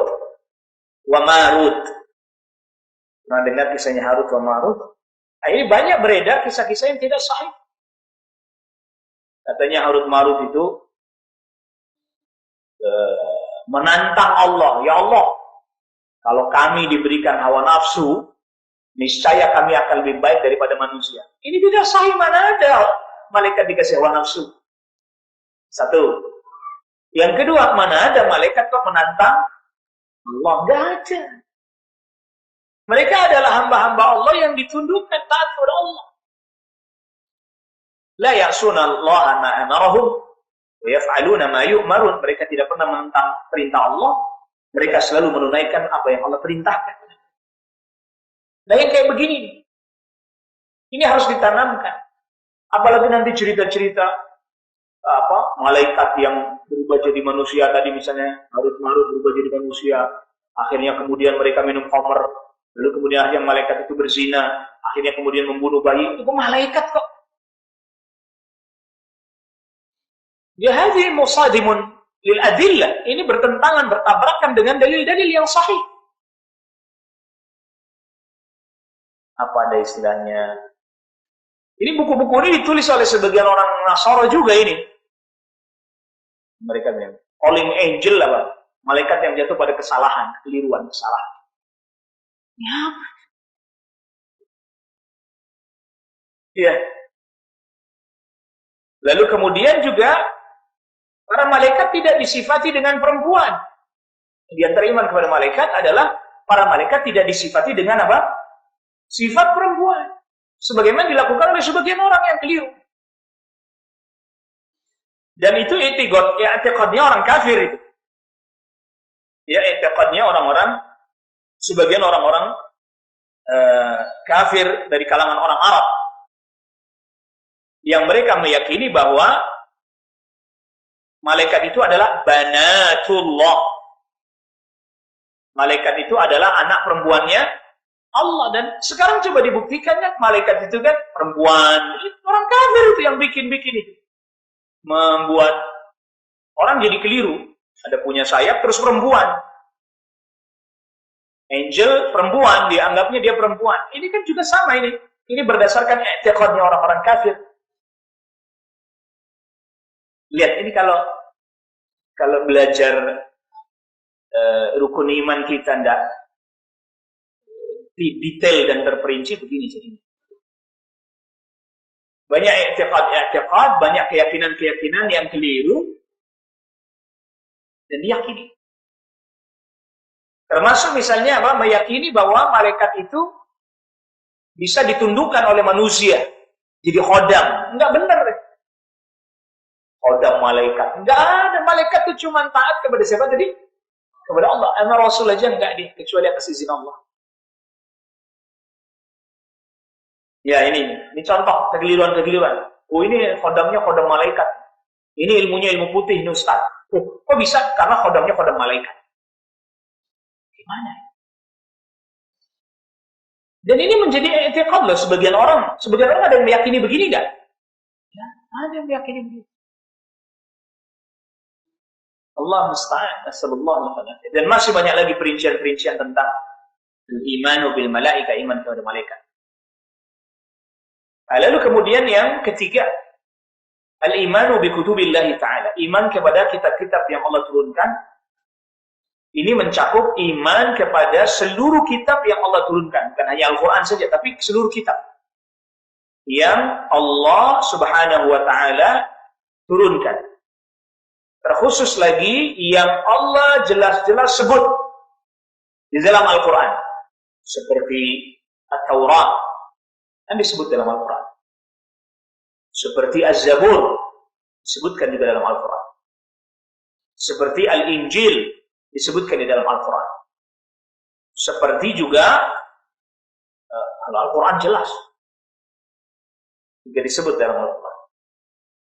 wa Marut. Pernah dengar kisahnya Harut wa Marut? Nah, ini banyak beredar kisah-kisah yang tidak sahih. Katanya Harut Marut itu menantang Allah. Ya Allah, kalau kami diberikan hawa nafsu, niscaya kami akan lebih baik daripada manusia. Ini tidak sahih, mana ada malaikat dikasih hawa nafsu. Satu. Yang kedua, mana ada malaikat kok menantang Allah? Tidak ada. Mereka adalah hamba-hamba Allah yang ditundukkan taat kepada Allah. La ya'suna Allah ma amarahum wa yaf'aluna ma yu'marun. Mereka tidak pernah menentang perintah Allah. Mereka selalu menunaikan apa yang Allah perintahkan. Nah, yang kayak begini, ini harus ditanamkan. Apalagi nanti cerita-cerita malaikat yang berubah jadi manusia tadi, misalnya Harut Marut berubah jadi manusia, akhirnya kemudian mereka minum khamr, lalu kemudian yang malaikat itu berzina, akhirnya kemudian membunuh bayi. Itu malaikat kok. Dia hadhi musadimun lil adillah. Ini bertentangan, bertabrakan dengan dalil-dalil yang sahih. Apa ada istilahnya? Ini buku-buku ini ditulis oleh sebagian orang Nasara juga ini. Mereka bilang, calling angel apa? Malaikat yang jatuh pada kesalahan, kekeliruan, kesalahan. Ya. Ya. Lalu kemudian juga para malaikat tidak disifati dengan perempuan. Di antara iman kepada malaikat adalah para malaikat tidak disifati dengan apa? Sifat perempuan. Sebagaimana dilakukan oleh sebagian orang yang keliru. Dan itu i'tiqadnya orang kafir itu. Ya, i'tiqadnya orang-orang, sebagian orang-orang kafir dari kalangan orang Arab. Yang mereka meyakini bahwa malaikat itu adalah banatullah. Malaikat itu adalah anak perempuannya Allah. Dan sekarang coba dibuktikan kan, malaikat itu kan perempuan. Orang kafir itu yang bikin-bikin itu. Membuat orang jadi keliru. Ada punya sayap terus perempuan. Angel perempuan, dianggapnya dia perempuan. Ini kan juga sama ini. Ini berdasarkan i'tiqadnya orang-orang kafir. Lihat ini kalau belajar rukun iman kita tidak detail dan terperinci begini jadinya. Banyak i'tiqad, banyak keyakinan-keyakinan yang keliru dan diyakini. Termasuk misalnya apa? Meyakini bahwa malaikat itu bisa ditundukkan oleh manusia. Jadi khodam. Enggak benar. Khodam malaikat. Enggak ada. Malaikat itu cuma taat kepada siapa tadi? Kepada Allah. Ama Rasul aja enggak dia, kecuali atas izin Allah. Ya ini contoh kekeliruan-kekeliruan. Oh ini khodamnya khodam malaikat. Ini ilmunya ilmu putih ini Ustaz. Oh, kok bisa? Karena khodamnya khodam malaikat. Gimana? Dan ini menjadi i'tiqad loh sebagian orang. Sebagian orang ada yang meyakini begini enggak? Ya, ada yang meyakini begini. Allah musta'an. Nasallallahu alaihi wasallam. Dan masih banyak lagi perincian-perincian tentang al-imanu bil malaika, iman kepada malaikat. Lalu kemudian yang ketiga, al-imanu bi kutubillahi ta'ala. Iman kepada kitab-kitab yang Allah turunkan. Ini mencakup iman kepada seluruh kitab yang Allah turunkan. Bukan hanya Al-Quran saja, tapi seluruh kitab. Yang Allah subhanahu wa ta'ala turunkan. Terkhusus lagi yang Allah jelas-jelas sebut di dalam Al-Quran. Seperti At-Taurat. Kan disebut dalam Al-Quran. Seperti Az-Zabur. Disebutkan juga dalam Al-Quran. Seperti Al-Injil. Disebutkan di dalam Al-Quran. Seperti juga Al-Quran jelas. Juga disebut dalam Al-Quran.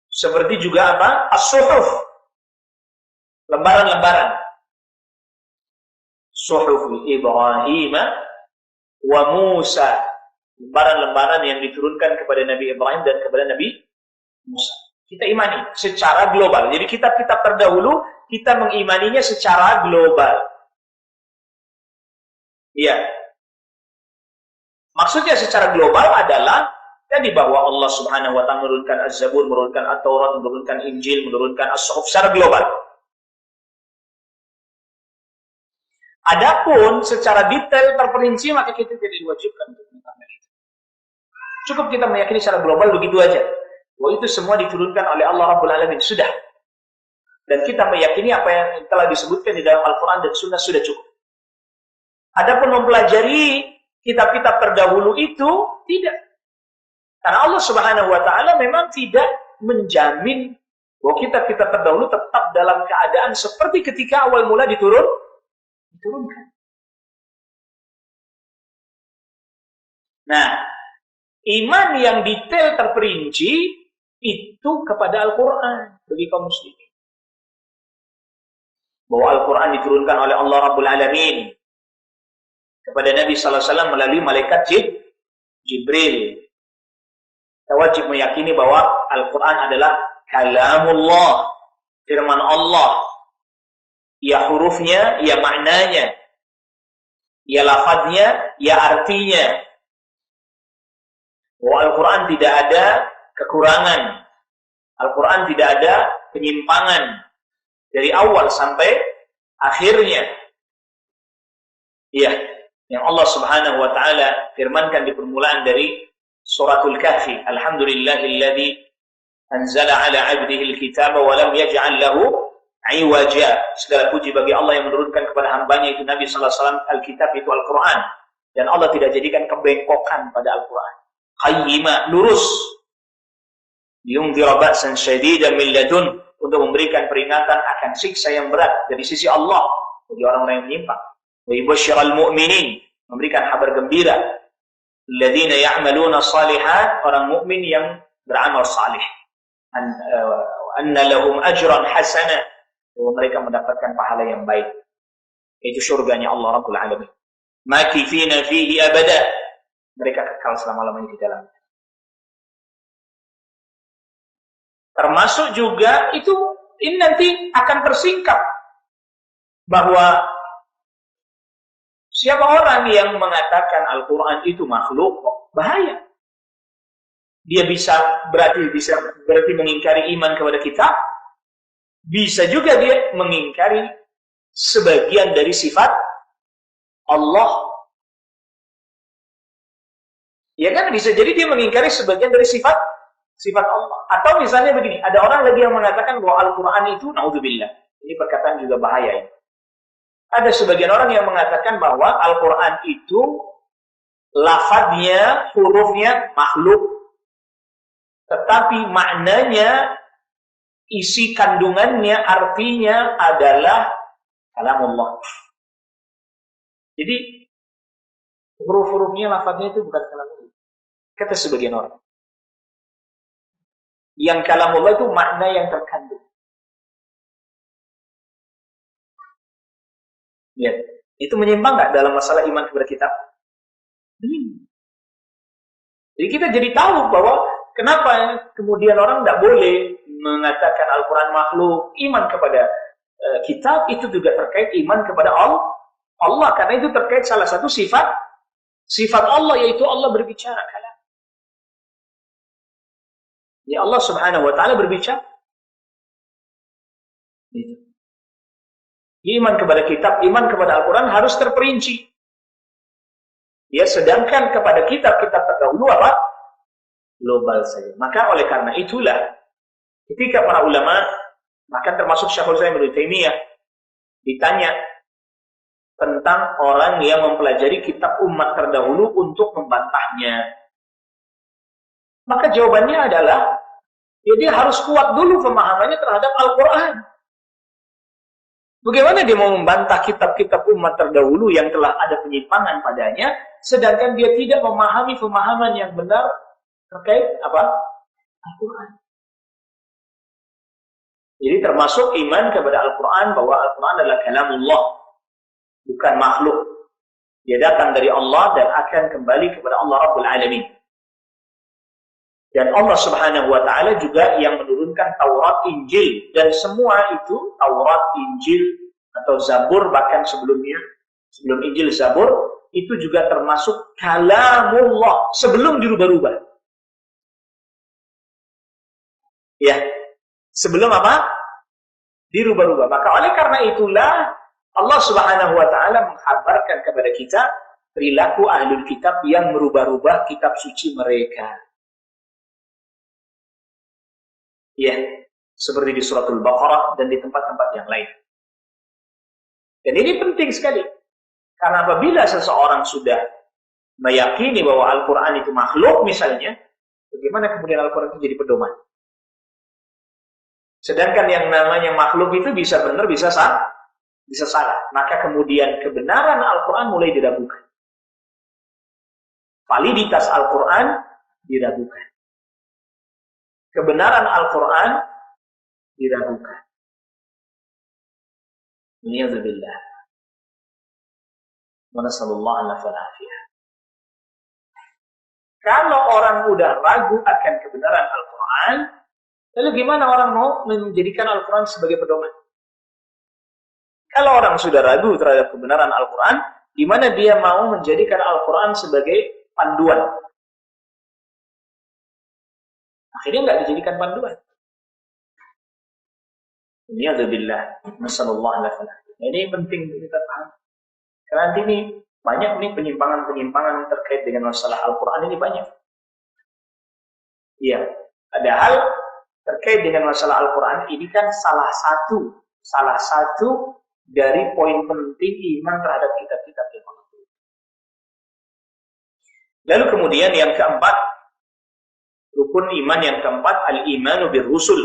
Seperti juga apa? As-Suhuf. Lembaran-lembaran. Suhuf Ibrahim wa Musa. Lembaran-lembaran yang diturunkan kepada Nabi Ibrahim dan kepada Nabi Musa. Kita imani secara global. Jadi kitab-kitab terdahulu kita mengimaninya secara global. Iya. Maksudnya secara global adalah tadi bahwa Allah Subhanahu wa taala menurunkan Az-Zabur, menurunkan At-Taurat, menurunkan Injil, menurunkan As-Suhuf secara global. Adapun secara detail terperinci maka kita tidak diwajibkan untuk mengetahui itu. Cukup kita meyakini secara global begitu aja. Bahwa itu semua diturunkan oleh Allah Rabbul Alamin. Sudah. Dan kita meyakini apa yang telah disebutkan di dalam Al-Quran dan Sunnah sudah cukup. Adapun mempelajari kitab-kitab terdahulu itu tidak. Karena Allah Subhanahu wa taala memang tidak menjamin bahwa kitab-kitab terdahulu tetap dalam keadaan seperti ketika awal mula diturunkan. Nah, iman yang detail terperinci itu kepada Al-Quran bagi kaum muslimin. Bahwa Al-Quran diturunkan oleh Allah Rabbul Alamin kepada Nabi Sallallahu Alaihi Wasallam melalui malaikat Jibril. Kita wajib meyakini bahwa Al-Quran adalah kalamullah, firman Allah. Ya hurufnya, ya maknanya, ya lafadznya, ya artinya. Bahwa Al-Quran tidak ada kekurangan. Al-Quran tidak ada penyimpangan dari awal sampai akhirnya. Iya, yang Allah Subhanahu wa taala firmankan di permulaan dari suratul Kahfi, alhamdulillahilladzi anzala ala 'abdihi al-kitaba wa lam yaj'al lahu 'iwaja. Segala puji bagi Allah yang menurunkan kepada hambanya itu Nabi sallallahu alaihi wasallam Alkitab itu Al-Quran, dan Allah tidak jadikan kebengkokan pada Al-Quran. Qayyima, lurus. Yunzira ba'san syadidan min ladun, untuk memberikan peringatan akan siksa yang berat dari sisi Allah bagi orang-orang yang menyimpang. Wa yubashshiral mu'minin, memberikan kabar gembira. Alladzina ya'maluna shalihat, orang mukmin yang beramal salih. Anna lahum ajran hasana, bahwa mereka mendapatkan pahala yang baik. Itu surganya Allah Rabbul Alamin. Makithina fihi abada, mereka kekal selama-lamanya di dalamnya. Termasuk juga itu ini nanti akan tersingkap bahwa siapa orang yang mengatakan Al-Quran itu makhluk, bahaya. Dia berarti mengingkari iman kepada kitab. Bisa juga dia mengingkari sebagian dari sifat Allah. Ya kan, bisa jadi dia mengingkari sebagian dari sifat Allah. Atau misalnya begini, ada orang lagi yang mengatakan bahwa Al-Quran itu, naudzubillah, ini perkataan juga bahaya ya. Ada sebagian orang yang mengatakan bahwa Al-Quran itu lafadznya, hurufnya makhluk, tetapi maknanya, isi kandungannya, artinya adalah kalamullah. Jadi huruf-hurufnya, lafadznya itu bukan kalamullah, kata sebagian orang. Yang kalamullah itu makna yang terkandung. Ya, itu menyimpang nggak dalam masalah iman kepada kitab? Jadi kita jadi tahu bahwa kenapa kemudian orang tidak boleh mengatakan Al-Quran makhluk. Iman kepada kitab itu juga terkait iman kepada Allah, karena itu terkait salah satu sifat Allah, yaitu Allah berbicara. Ya, Allah Subhanahu wa taala berbicara. Iman kepada kitab, iman kepada Al-Quran harus terperinci. Ya, sedangkan kepada kitab-kitab terdahulu apa? Global saja. Maka oleh karena itulah ketika para ulama, bahkan termasuk Syekhul Islam Ibnu Taimiyah, ditanya tentang orang yang mempelajari kitab umat terdahulu untuk membantahnya, maka jawabannya adalah, ya dia harus kuat dulu pemahamannya terhadap Al-Quran. Bagaimana dia mau membantah kitab-kitab umat terdahulu yang telah ada penyimpangan padanya, sedangkan dia tidak memahami pemahaman yang benar terkait apa? Al-Quran. Jadi termasuk iman kepada Al-Quran, bahwa Al-Quran adalah kalamullah, bukan makhluk. Dia datang dari Allah dan akan kembali kepada Allah Rabbul Alamin. Dan Allah Subhanahu wa taala juga yang menurunkan Taurat, Injil, dan semua itu Taurat, Injil atau Zabur, bahkan sebelumnya, sebelum Injil, Zabur, itu juga termasuk kalamullah sebelum dirubah-rubah. Ya, sebelum apa? Dirubah-rubah. Maka oleh karena itulah Allah Subhanahu wa taala menghabarkan kepada kita perilaku ahlul kitab yang merubah-rubah kitab suci mereka. Ya, seperti di suratul Baqarah dan di tempat-tempat yang lain. Dan ini penting sekali. Karena apabila seseorang sudah meyakini bahwa Al-Quran itu makhluk misalnya, bagaimana kemudian Al-Quran itu jadi pedoman? Sedangkan yang namanya makhluk itu bisa benar, bisa salah. Maka kemudian kebenaran Al-Quran mulai diragukan. Validitas Al-Quran diragukan. Kebenaran Al-Quran diragukan. Niyadzubillah. Wa nasallallahu alaihi. Kalau orang udah ragu akan kebenaran Al-Quran, lalu gimana orang mau menjadikan Al-Quran sebagai pedoman? Kalau orang sudah ragu terhadap kebenaran Al-Quran, di mana dia mau menjadikan Al-Quran sebagai panduan? Akhirnya nggak dijadikan panduan. Niyadzubillah. Nasallallahu alaihi. Ini penting kita paham. Karena nanti ini banyak nih penyimpangan-penyimpangan terkait dengan masalah Al-Quran ini banyak. Iya, padahal terkait dengan masalah Al-Quran ini kan salah satu dari poin penting iman terhadap kitab-kitab yang Allah. Lalu kemudian yang keempat, rukun iman yang keempat, al-imanu bir-rusul.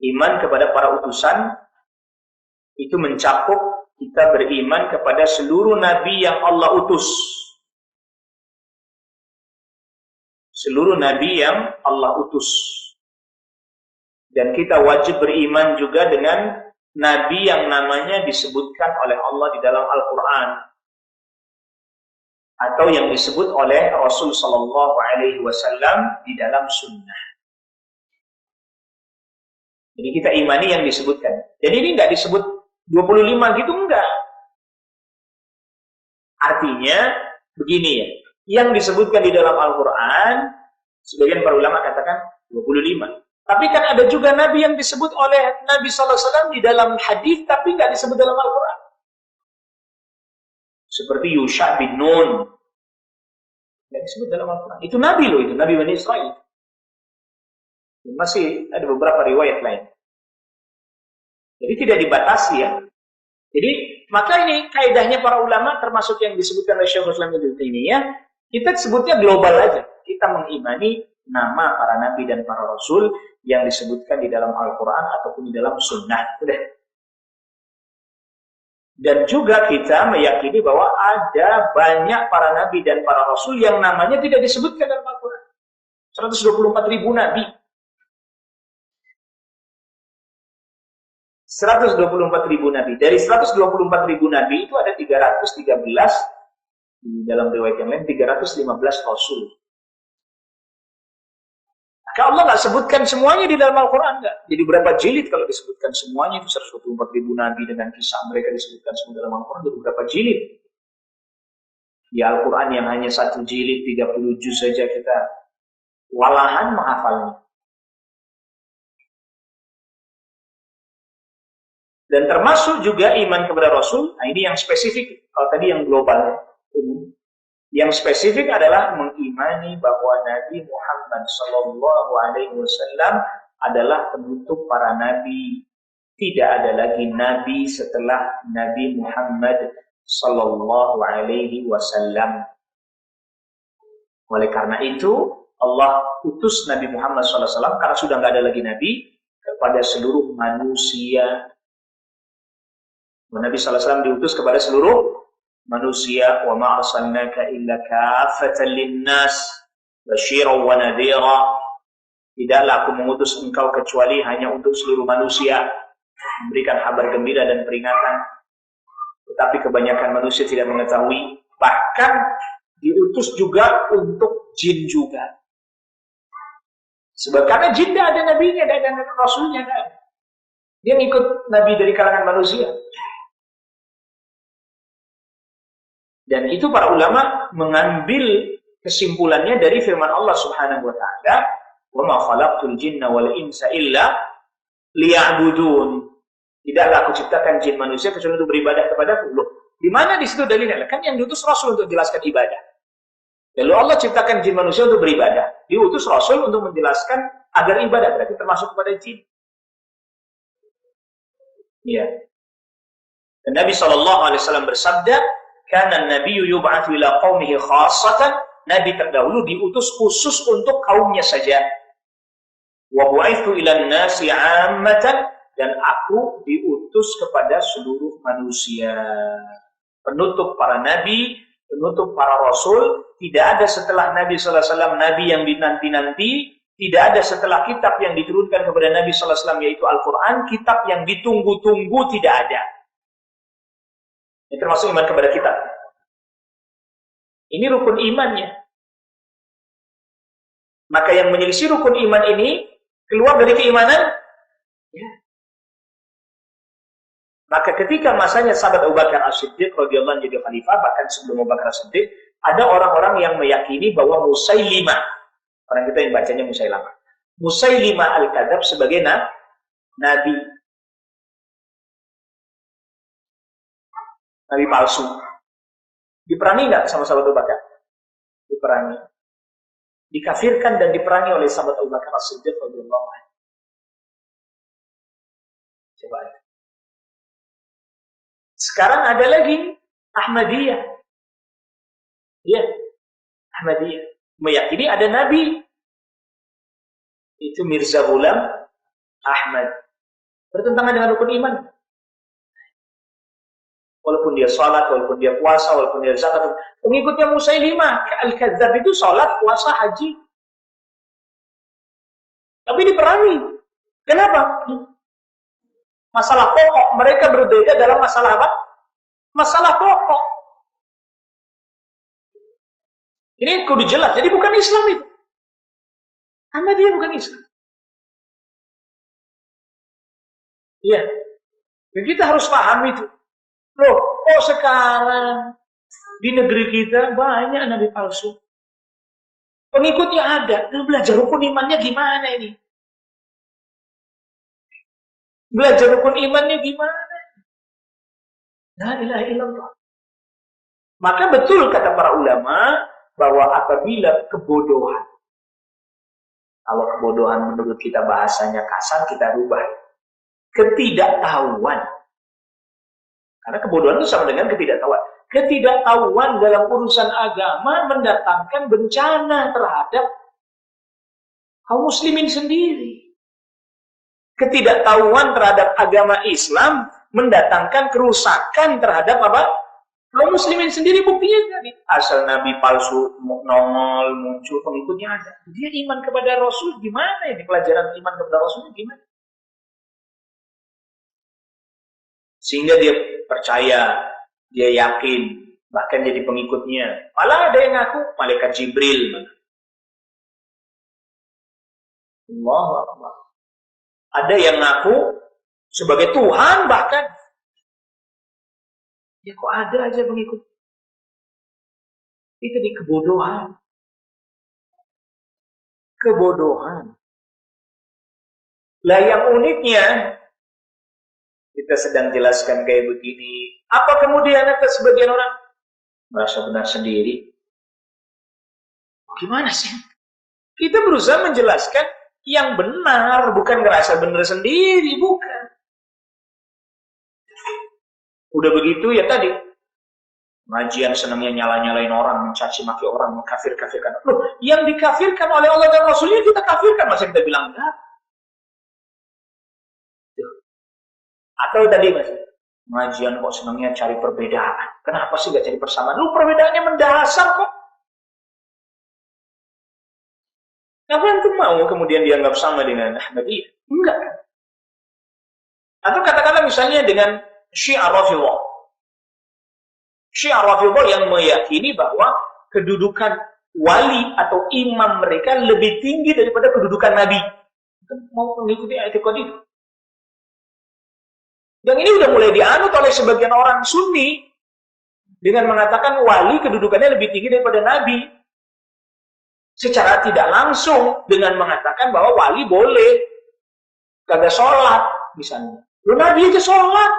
Iman kepada para utusan itu mencakup kita beriman kepada seluruh nabi yang Allah utus. Seluruh nabi yang Allah utus. Dan kita wajib beriman juga dengan nabi yang namanya disebutkan oleh Allah di dalam Al-Quran. Atau yang disebut oleh Rasul Sallallahu Alaihi Wasallam di dalam sunnah. Jadi kita imani yang disebutkan. Jadi ini nggak disebut 25 gitu, enggak. Artinya begini ya, yang disebutkan di dalam Al-Quran, sebagian para ulama katakan 25. Tapi kan ada juga Nabi yang disebut oleh Nabi SAW di dalam hadis, tapi nggak disebut dalam Al-Quran. Seperti Yusha bin Nun. Nggak disebut dalam Al-Quran. Itu Nabi loh, itu Nabi Bani Israel. Masih ada beberapa riwayat lain. Jadi tidak dibatasi ya. Jadi maka ini kaidahnya para ulama termasuk yang disebutkan oleh Syekhul Islam Ibnu Taimiyah, kita sebutnya global aja. Kita mengimani nama para nabi dan para rasul yang disebutkan di dalam Al-Quran ataupun di dalam sunnah. Udah. Dan juga kita meyakini bahwa ada banyak para nabi dan para rasul yang namanya tidak disebutkan dalam Al-Quran. 124.000 nabi. 124.000 nabi. Dari 124.000 nabi itu ada 313 di dalam riwayat yang lain 315 rasul. Maka Allah nggak sebutkan semuanya di dalam Al-Quran, nggak. Jadi berapa jilid kalau disebutkan semuanya itu 124.000 nabi dengan kisah mereka disebutkan semua dalam Al-Quran, jadi berapa jilid? Di Al-Quran yang hanya 1 jilid 30 juz saja kita walahan menghafalnya. Dan termasuk juga iman kepada Rasul, nah ini yang spesifik, kalau tadi yang global. Yang spesifik adalah mengimani bahwa Nabi Muhammad Sallallahu Alaihi Wasallam adalah penutup para nabi. Tidak ada lagi nabi setelah Nabi Muhammad Sallallahu Alaihi Wasallam. Oleh karena itu, Allah utus Nabi Muhammad SAW karena sudah nggak ada lagi nabi kepada seluruh manusia. Nabi SAW diutus kepada seluruh manusia. Wa ma arsalnaka illa kaffatan linnas basyiran wa nadhira. Tidaklah aku mengutus engkau kecuali hanya untuk seluruh manusia, memberikan kabar gembira dan peringatan. Tetapi kebanyakan manusia tidak mengetahui. Bahkan diutus juga untuk jin juga. Sebab karena jin tidak ada nabinya, tidak ada rasulnya, tidak ada. Dia ngikut nabi dari kalangan manusia. Dan itu para ulama mengambil kesimpulannya dari firman Allah Subhanahu wa taala, "Wa ma khalaqtul jinna wal insa illa liya'budun." Tidaklah aku ciptakan jin manusia kecuali untuk beribadah kepadaku. Loh, di mana di situ dalilnya? Kan yang diutus Rasul untuk jelaskan ibadah. Lalu Allah ciptakan jin manusia untuk beribadah. Diutus Rasul untuk menjelaskan agar ibadah, berarti termasuk kepada jin. Ya. Dan Nabi SAW bersabda, "Kana an-nabiyyu yub'atsu ila qaumihi khassatan." Nabi terdahulu diutus khusus untuk kaumnya saja. "Wa bu'itsu ila an-nasi 'ammatan." Dan aku diutus kepada seluruh manusia. Penutup para nabi, penutup para rasul. Tidak ada setelah Nabi SAW nabi yang dinanti-nanti. Tidak ada setelah kitab yang diturunkan kepada Nabi SAW, yaitu Al-Quran. Kitab yang ditunggu-tunggu tidak ada. Ini termasuk iman kepada kitab. Ini rukun imannya. Maka yang menyelisih rukun iman ini keluar dari keimanan. Ya. Maka ketika masanya sahabat Abu Bakar As-Siddiq radhiyallahu anhu jadi khalifah, bahkan sebelum Abu Bakar As-Siddiq, ada orang-orang yang meyakini bahwa Musailimah, orang kita yang bacanya Musailamah, Musailimah Al-Kadzab sebagai nabi. Nabi palsu. Diperangi nggak sama sahabat Abu Bakar? Diperangi. Dikafirkan dan diperangi oleh sahabat Abu Bakar As-Siddiq radhiyallahu anhu. Coba. Sekarang ada lagi Ahmadiyah. Ya, Ahmadiyah meyakini ada nabi. Itu Mirza Ghulam Ahmad. Bertentangan dengan rukun iman. Walaupun dia salat, walaupun dia puasa, walaupun dia zakat, pengikutnya Musailimah Al-Kadzab itu salat, puasa, haji. Tapi diperangi. Kenapa? Masalah pokok. Mereka berbeda dalam masalah apa? Masalah pokok. Ini kudu jelas. Jadi bukan Islam itu. Ahmadiyah bukan Islam. Iya. Dan kita harus paham itu. Loh, kok sekarang di negeri kita banyak nabi palsu? Pengikutnya ada. Nah, belajar rukun imannya gimana ini? Belajar rukun imannya gimana? La ilaha illallah. Maka betul kata para ulama bahwa apabila kebodohan, kalau kebodohan menurut kita bahasanya kasar, kita rubah ketidaktahuan. Karena kebodohan itu sama dengan ketidaktahuan. Ketidaktahuan dalam urusan agama mendatangkan bencana terhadap kaum muslimin sendiri. Ketidaktahuan terhadap agama Islam mendatangkan kerusakan terhadap apa? Kaum muslimin sendiri. Buktinya tadi. Asal nabi palsu nongol, muncul, pengikutnya ada. Dia iman kepada Rasul gimana ini? Pelajaran iman kepada Rasul gimana? Sehingga dia percaya, dia yakin, bahkan jadi pengikutnya. Malah ada yang ngaku malaikat Jibril. Allahu Akbar. Ada yang ngaku sebagai Tuhan bahkan. Ya kok ada aja pengikut. Itu di kebodohan. Kebodohan. Lah yang uniknya, kita sedang jelaskan kayak begini. Apa kemudian ada sebagian orang merasa benar sendiri? Gimana sih? Kita berusaha menjelaskan yang benar, bukan ngerasa benar sendiri, bukan. Udah begitu ya tadi. Pengajian senangnya nyala-nyalain orang, mencaci maki orang, mengkafir-kafirkan. Loh, yang dikafirkan oleh Allah dan Rasulnya kita kafirkan, masa kita bilang enggak? Atau tadi mas, pengajian kok senangnya cari perbedaan. Kenapa sih gak cari persamaan? Lu perbedaannya mendasar kok. Kenapa antum mau kemudian dianggap sama dengan Ahmadiyah? Enggak kan? Atau katakanlah misalnya dengan Syiah Rafidhah. Syiah Rafidhah yang meyakini bahwa kedudukan wali atau imam mereka lebih tinggi daripada kedudukan Nabi. Mau mengikuti etikot itu. Yang ini udah mulai dianut oleh sebagian orang Sunni dengan mengatakan wali kedudukannya lebih tinggi daripada Nabi. Secara tidak langsung dengan mengatakan bahwa wali boleh kagak sholat misalnya. Lu Nabi aja sholat.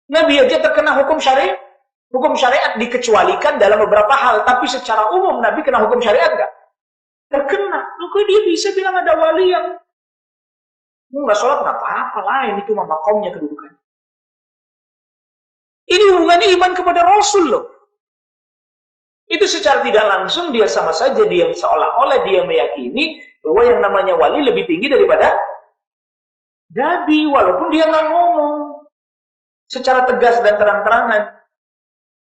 Nabi aja terkena hukum syariat. Hukum syariat dikecualikan dalam beberapa hal, tapi secara umum Nabi kena hukum syariat enggak? Terkena. Lalu dia bisa bilang ada wali yang nggak sholat nggak apa-apa lain itu mah makomnya kedudukannya. Ini hubungannya iman kepada Rasul loh. Itu secara tidak langsung dia sama saja dia seolah-olah dia meyakini bahwa yang namanya wali lebih tinggi daripada Nabi, walaupun dia nggak ngomong secara tegas dan terang-terangan.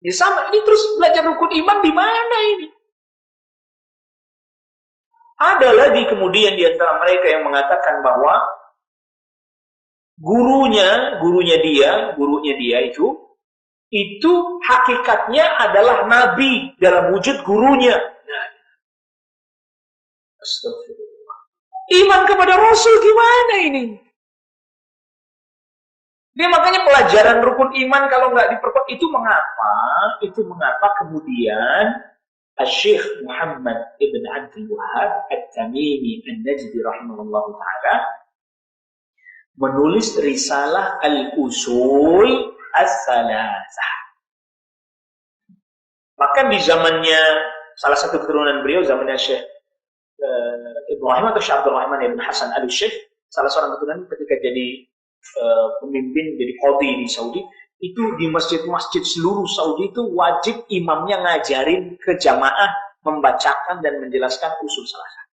Ya sama, ini terus belajar rukun iman di mana ini? Ada lagi kemudian di antara mereka yang mengatakan bahwa gurunya dia itu hakikatnya adalah Nabi dalam wujud gurunya. Astagfirullah. Iman kepada Rasul gimana ini? Dia makanya pelajaran rukun iman kalau nggak diperkuat itu mengapa kemudian Syekh Muhammad ibn Abdul Wahhab At-Tamimi An-Najdi rahimahullah ta'ala menulis risalah Al-Usul As-Salasah. Maka di zamannya salah satu keturunan beliau, zamannya Syekh Ibrahim atau Syekh Abdul Rahman ibn Hasan Al-Syekh, salah seorang keturunan ketika jadi pemimpin, jadi qadhi di Saudi, itu di masjid-masjid seluruh Saudi itu wajib imamnya ngajarin ke jamaah membacakan dan menjelaskan usul salasah.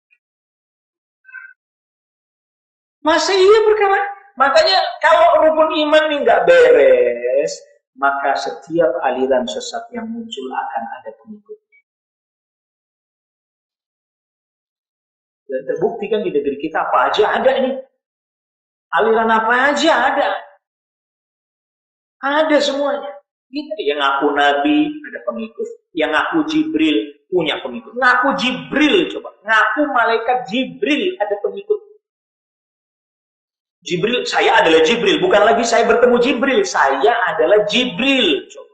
Masa iya perkara? Makanya kalau rukun iman ini nggak beres, maka setiap aliran sesat yang muncul akan ada pengikutnya. Dan terbukti kan di negeri kita apa aja ada ini. Aliran apa aja ada. Ada semuanya. Yang ngaku Nabi ada pengikut. Yang ngaku Jibril punya pengikut. Ngaku Jibril coba. Ngaku malaikat Jibril ada pengikut. Jibril, saya adalah Jibril. Bukan lagi saya bertemu Jibril. Saya adalah Jibril. Coba.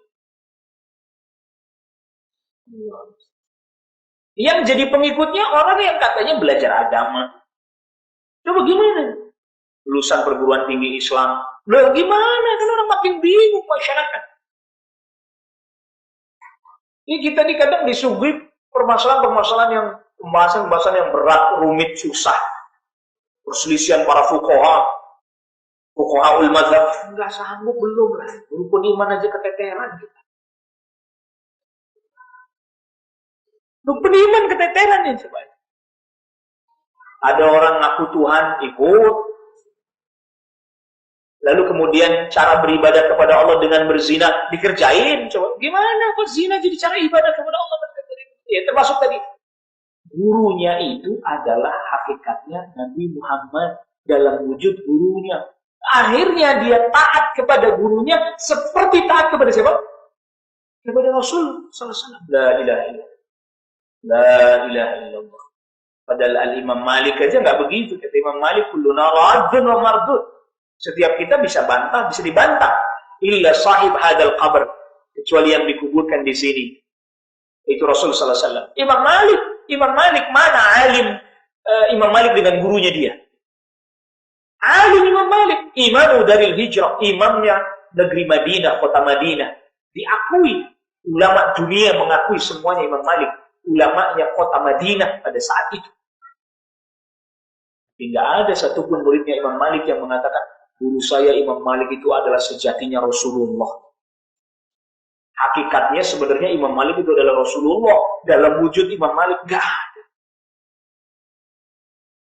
Yang jadi pengikutnya orang yang katanya belajar agama. Coba gimana? Lulusan perguruan tinggi Islam. Loh gimana? Kan orang makin bingung masyarakat. Ini kita nih kadang disuguhi permasalahan-permasalahan yang pembahasan-pembahasan yang berat, rumit, susah. Perselisihan para fuqahaul madzhab. Enggak sanggup belum lah. Rukun iman aja keteteran kita. Rukun iman keteteran ya coba. Ada orang ngaku Tuhan ikut. Lalu kemudian cara beribadah kepada Allah dengan berzina dikerjain. Coba gimana kok zina jadi cara ibadah kepada Allah? Ya termasuk tadi. Gurunya itu adalah hakikatnya Nabi Muhammad dalam wujud gurunya. Akhirnya dia taat kepada gurunya seperti taat kepada siapa? Kepada Rasul sallallahu alaihi wasallam. La ilaha illallah. La ilaha illallah. Padahal Al-Imam Malik aja nggak begitu. Kata Imam Malik, kulluna raddun wa mardud. Setiap kita bisa bantah, bisa dibantah. Illa sahib hadal qabr. Kecuali yang dikuburkan di sini. Itu Rasul sallallahu alaihi wasallam. Imam Malik mana alim Imam Malik dengan gurunya dia? Alim Imam Malik, imamu dari hijrah, imamnya negeri Madinah, kota Madinah. Diakui, ulama dunia mengakui semuanya Imam Malik. Ulamanya kota Madinah pada saat itu. Tidak ada satupun muridnya Imam Malik yang mengatakan, guru saya Imam Malik itu adalah sejatinya Rasulullah. Hakikatnya sebenarnya Imam Malik itu adalah Rasulullah. Dalam wujud Imam Malik, gak ada.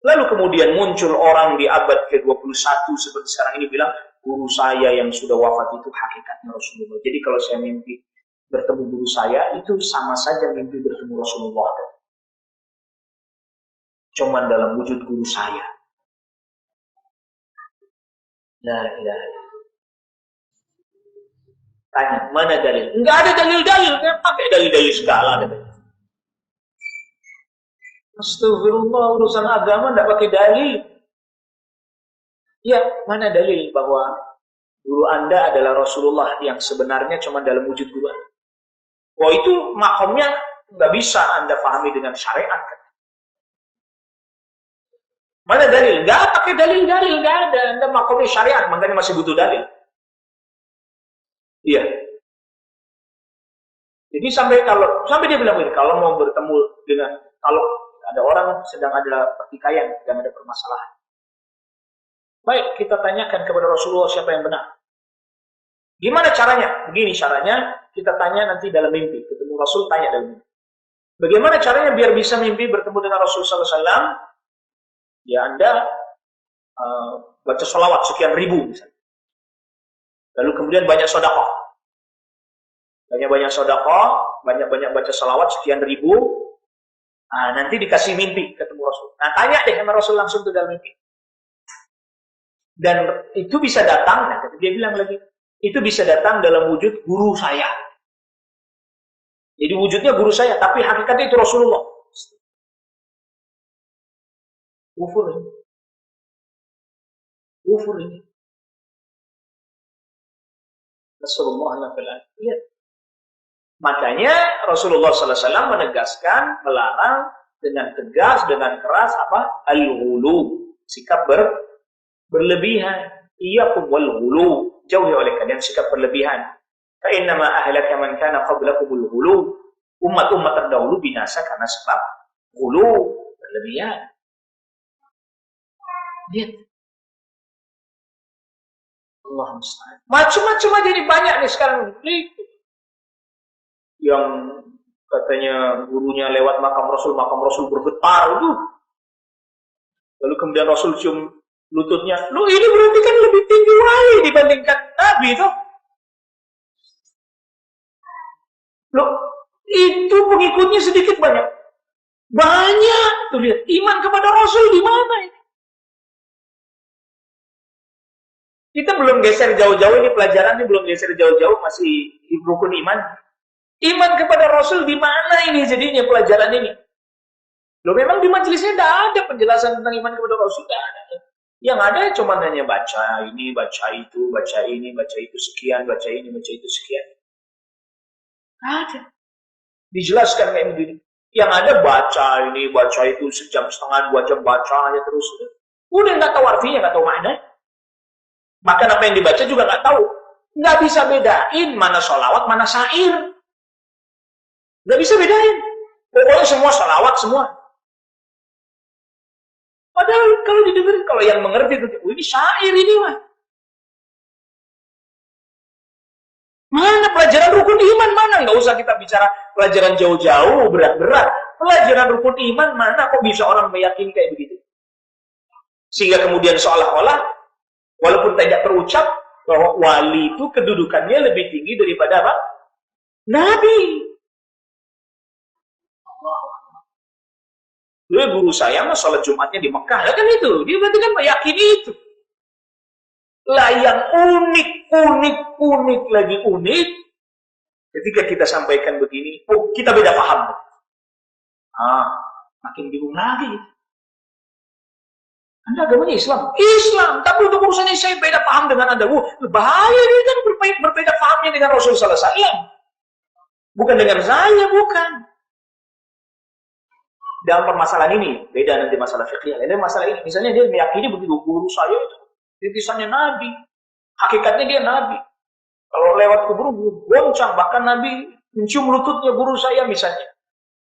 Lalu kemudian muncul orang di abad ke-21 seperti sekarang ini bilang, guru saya yang sudah wafat itu hakikatnya Rasulullah. Jadi kalau saya mimpi bertemu guru saya, itu sama saja mimpi bertemu Rasulullah. Cuman dalam wujud guru saya. La ilaha illallah. Tanya, mana dalil? Enggak ada dalil-dalil, kan pakai dalil-dalil segala. Astagfirullah, urusan agama enggak pakai dalil. Ya, mana dalil bahwa guru Anda adalah Rasulullah yang sebenarnya cuma dalam wujud guru Anda? Wah, itu makomnya nggak bisa Anda pahami dengan syariat. Kan? Mana dalil? Nggak pakai dalil-dalil, nggak ada. Anda makomnya syariat, makanya masih butuh dalil. Iya. Jadi sampai dia bilang begini, kalau mau bertemu dengan, kalau ada orang sedang ada pertikaian, sedang ada permasalahan. Baik, kita tanyakan kepada Rasulullah siapa yang benar. Gimana caranya? Begini caranya, kita tanya nanti dalam mimpi. Ketemu Rasul, tanya dalam mimpi. Bagaimana caranya biar bisa mimpi bertemu dengan Rasul SAW? Ya Anda baca sholawat sekian ribu misalnya. Lalu kemudian banyak sedekah. Banyak-banyak sedekah, banyak-banyak baca sholawat sekian ribu. Nah, nanti dikasih mimpi ketemu Rasul. Nah, tanya deh sama Rasul langsung tuh dalam mimpi. Dan itu bisa datang, nah, dia bilang lagi, itu bisa datang dalam wujud guru saya. Jadi wujudnya guru saya, tapi hakikatnya itu Rasulullah. Kufur ini. Kufur ini. Rasulullah lihat. Makanya Rasulullah SAW menegaskan, melarang dengan tegas, dengan keras apa? Al-ghulu, sikap berlebihan. Iyyakum wal-ghulu, jauhi oleh kalian sikap berlebihan. Fa innama ahlaka man kana qablakumul ghulu. Umat-umat terdahulu binasa karena sebab ghulu, berlebihan. Lihat. Allah musta'an. Macam-macam aja ini banyak nih sekarang. Yang katanya gurunya lewat makam Rasul bergetar itu. Lalu kemudian Rasul cium lututnya. Lu ini berarti kan lebih tinggi lagi dibandingkan Nabi itu. Loh, itu pengikutnya sedikit banyak. Banyak. Tuh lihat, iman kepada Rasul di mana ini? Kita belum geser jauh-jauh, ini pelajaran ini belum geser jauh-jauh, masih di rukun iman. Iman kepada Rasul di mana ini jadinya pelajaran ini? Loh, memang di majelisnya tidak ada penjelasan tentang iman kepada Rasul, tidak ada. Yang ada cuma hanya baca ini, baca itu, baca ini, baca itu sekian, baca ini, baca itu sekian. Ada. Dijelaskan kayak begini. Yang ada baca ini, baca itu, sejam setengah, 2 jam baca aja terus. Udah nggak tahu artinya, nggak tahu makna. Bahkan apa yang dibaca juga nggak tahu. Nggak bisa bedain mana sholawat, mana syair. Nggak bisa bedain. Pokoknya semua sholawat, semua. Padahal kalau didengar, kalau yang mengerti itu, ini syair ini mah. Mana pelajaran rukun iman mana? Nggak usah kita bicara pelajaran jauh-jauh, berat-berat. Pelajaran rukun iman mana kok bisa orang meyakini kayak begitu? Sehingga kemudian seolah-olah, walaupun tidak terucap, bahwa wali itu kedudukannya lebih tinggi daripada apa? Nabi. Dia guru saya mah sholat Jumatnya di Mekah. Ya kan itu. Dia berarti kan meyakini itu. Lah yang unik lagi unik. Ketika kita sampaikan begini, oh kita beda paham. Makin bingung lagi. Anda agamanya Islam? Islam. Tapi untuk urusan ini saya beda paham dengan Anda. Bahaya ini kan berbeda pahamnya dengan Rasulullah SAW. Bukan dengan saya, bukan. Dalam permasalahan ini, beda nanti masalah fikih. Ini masalah ini, misalnya dia meyakini begitu, guru saya itu titisannya Nabi. Hakikatnya dia Nabi. Kalau lewat kubur, goncang. Bahkan Nabi mencium lututnya guru saya misalnya.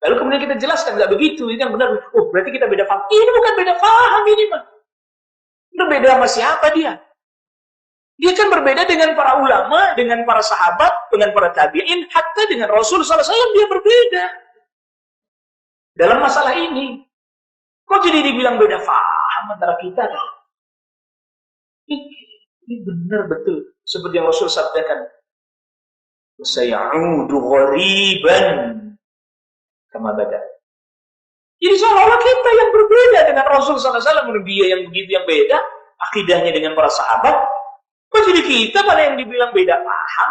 Lalu kemudian kita jelaskan, nggak begitu. Ini yang benar. Oh, berarti kita beda paham. Ini bukan beda paham ini, mah. Berbeda sama siapa dia? Dia kan berbeda dengan para ulama, dengan para sahabat, dengan para tabi'in, hatta dengan Rasul SAW dia berbeda. Dalam masalah ini, kok jadi dibilang beda paham antara kita? Ini benar betul. Seperti yang Rasul sabdakan. Sayaudu ghariban kama bada. Jadi seolah-olah kita yang berbeda dengan Rasul SAW. Dia yang begitu yang beda. Akidahnya dengan para sahabat. Kok jadi kita pada yang dibilang beda paham?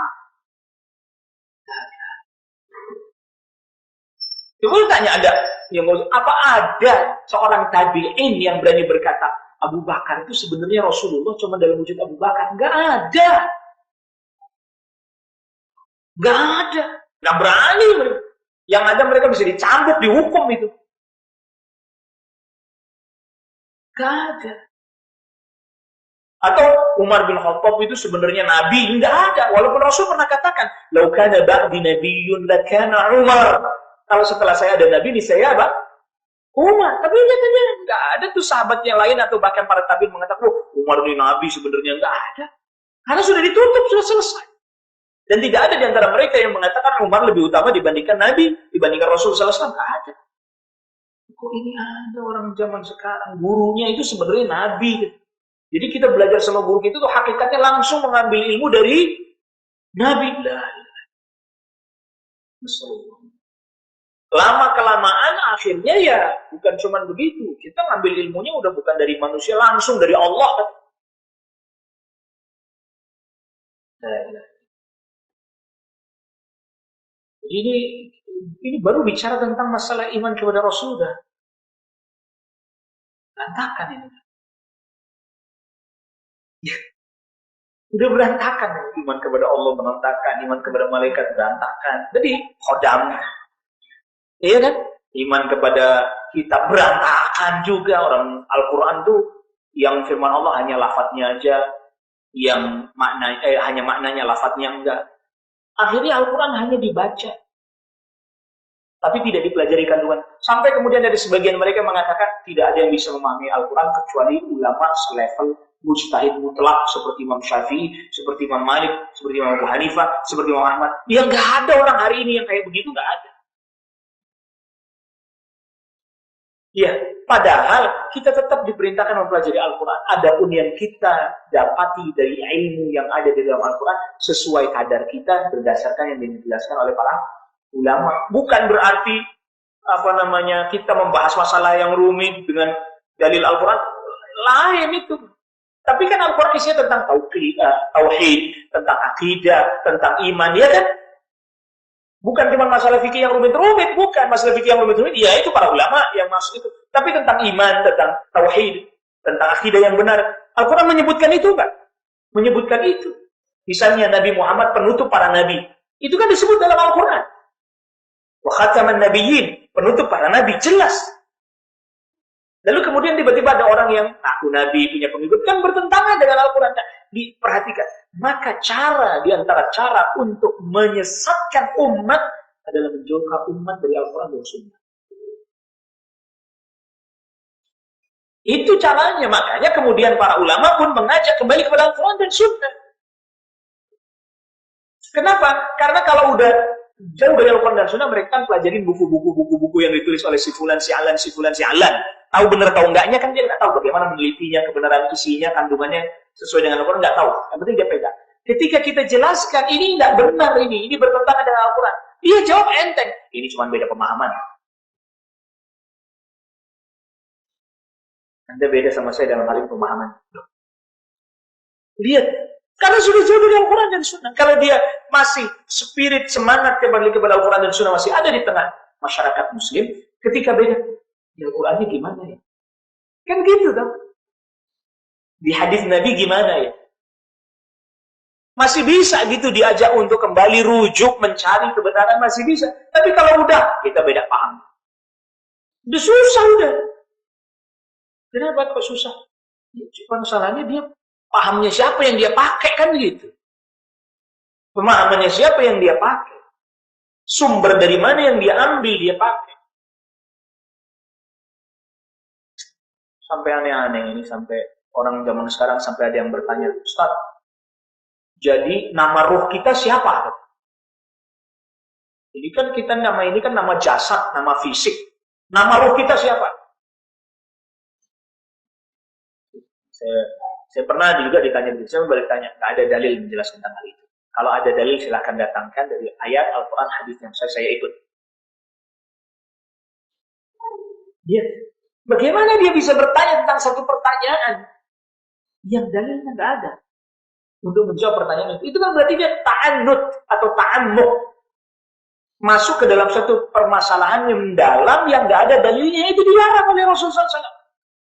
Coba tanya ada yang apa ada seorang tabi'in yang berani berkata Abu Bakar itu sebenarnya Rasulullah cuma dalam wujud Abu Bakar? Nggak ada. Nggak ada. Nggak berani. Yang ada mereka bisa dicambuk, dihukum itu. Nggak ada. Atau Umar bin Khattab itu sebenarnya nabi, enggak ada. Walaupun Rasul pernah katakan, "Lau kana ba'di nabiyyun lakana Umar." Kalau setelah saya ada nabi, ini saya apa? Umar. Tapi nyatanya enggak ada tuh sahabat yang lain atau bahkan para tabi'in mengatakan, "Oh, Umar ini nabi," sebenarnya enggak ada. Karena sudah ditutup, sudah selesai. Dan tidak ada di antara mereka yang mengatakan Umar lebih utama dibandingkan nabi, dibandingkan Rasul sallallahu alaihi wasallam. Enggak ada. Kok ini ada orang zaman sekarang gurunya itu sebenarnya nabi gitu. Jadi kita belajar sama guru kita tuh hakikatnya langsung mengambil ilmu dari Nabi. Lama-kelamaan akhirnya ya bukan cuma begitu. Kita ngambil ilmunya udah bukan dari manusia, langsung dari Allah. Jadi ini baru bicara tentang masalah iman kepada Rasul. Berantakan ini. Ya. Udah berantakan iman kepada Allah, berantakan iman kepada malaikat, berantakan. Jadi khodam, iya kan? Iman kepada kita berantakan juga. Orang Al-Quran tuh yang firman Allah hanya lafadznya aja, yang hanya maknanya, lafadznya enggak. Akhirnya Al-Quran hanya dibaca, tapi tidak dipelajari kandungan. Sampai kemudian dari sebagian mereka mengatakan tidak ada yang bisa memahami Al-Quran kecuali ulama selevel mujtahid mutlak seperti Imam Syafi'i, seperti Imam Malik, seperti Imam Abu Hanifah, seperti Imam Ahmad. Ya nggak ada orang hari ini yang kayak begitu, nggak ada. Ya, padahal kita tetap diperintahkan mempelajari Al-Quran. Adapun yang kita dapati dari ilmu yang ada di dalam Al-Quran sesuai kadar kita berdasarkan yang dijelaskan oleh para ulama. Bukan berarti kita membahas masalah yang rumit dengan dalil Al-Quran lain itu. Tapi kan Al-Quran isinya tentang tauhid, tentang akidah, tentang iman, ya kan? Bukan cuma masalah fikih yang rumit-rumit, bukan masalah fikih yang rumit-rumit, ya itu para ulama yang masuk itu. Tapi tentang iman, tentang tauhid, tentang akidah yang benar, Al-Quran menyebutkan itu kan? Menyebutkan itu. Misalnya Nabi Muhammad penutup para nabi, itu kan disebut dalam Al-Quran. Wa khataman nabiyyin, penutup para nabi, jelas. Lalu kemudian tiba-tiba ada orang yang aku nabi, punya pengikut, kan bertentangan dengan Al-Quran. Nah, diperhatikan. Maka di antara cara untuk menyesatkan umat adalah menjauhkan umat dari Al-Quran dan Sunnah. Itu caranya. Makanya kemudian para ulama pun mengajak kembali kepada Al-Quran dan Sunnah. Kenapa? Karena kalau udah jauh dari Al-Quran dan Sunnah, mereka kan pelajarin buku-buku yang ditulis oleh si fulan, si alan, si fulan, si alan. Tahu benar tahu enggaknya kan dia nggak tahu bagaimana menelitinya, kebenaran isinya, kandungannya sesuai dengan Al-Quran, nggak tahu. Yang penting dia pegang. Ketika kita jelaskan ini nggak benar, ini bertentangan dengan Al-Quran, dia jawab enteng. Ini cuma beda pemahaman. Anda beda sama saya dalam hal pemahaman. Lihat, karena sudah jauh dari Al-Quran dan Sunnah. Kalau dia masih spirit, semangat kembali kepada Al-Quran dan Sunnah masih ada di tengah masyarakat Muslim, ketika beda, di Al-Qurannya gimana ya? Kan gitu kan? Di hadis Nabi gimana ya? Masih bisa gitu diajak untuk kembali rujuk, mencari kebenaran, masih bisa. Tapi kalau udah, kita beda paham. Udah susah udah. Kenapa kok susah? Cuma masalahnya dia pahamnya siapa yang dia pakai kan gitu. Pemahamannya siapa yang dia pakai. Sumber dari mana yang dia ambil, dia pakai. Sampai aneh-aneh ini, sampai orang zaman sekarang sampai ada yang bertanya, Ustaz, jadi nama ruh kita siapa? Ini kan nama jasad, nama fisik. Nama ruh kita siapa? Saya pernah juga ditanya, saya balik tanya, nggak ada dalil menjelaskan tentang hal itu. Kalau ada dalil silahkan datangkan dari ayat Al-Quran, hadis yang saya ikut. Bagaimana dia bisa bertanya tentang satu pertanyaan yang dalilnya nggak ada untuk menjawab pertanyaan itu? Itu kan berarti dia ta'annud atau ta'ammuk. masuk ke dalam satu permasalahan yang mendalam yang nggak ada dalilnya, itu dilarang oleh Rasulullah SAW.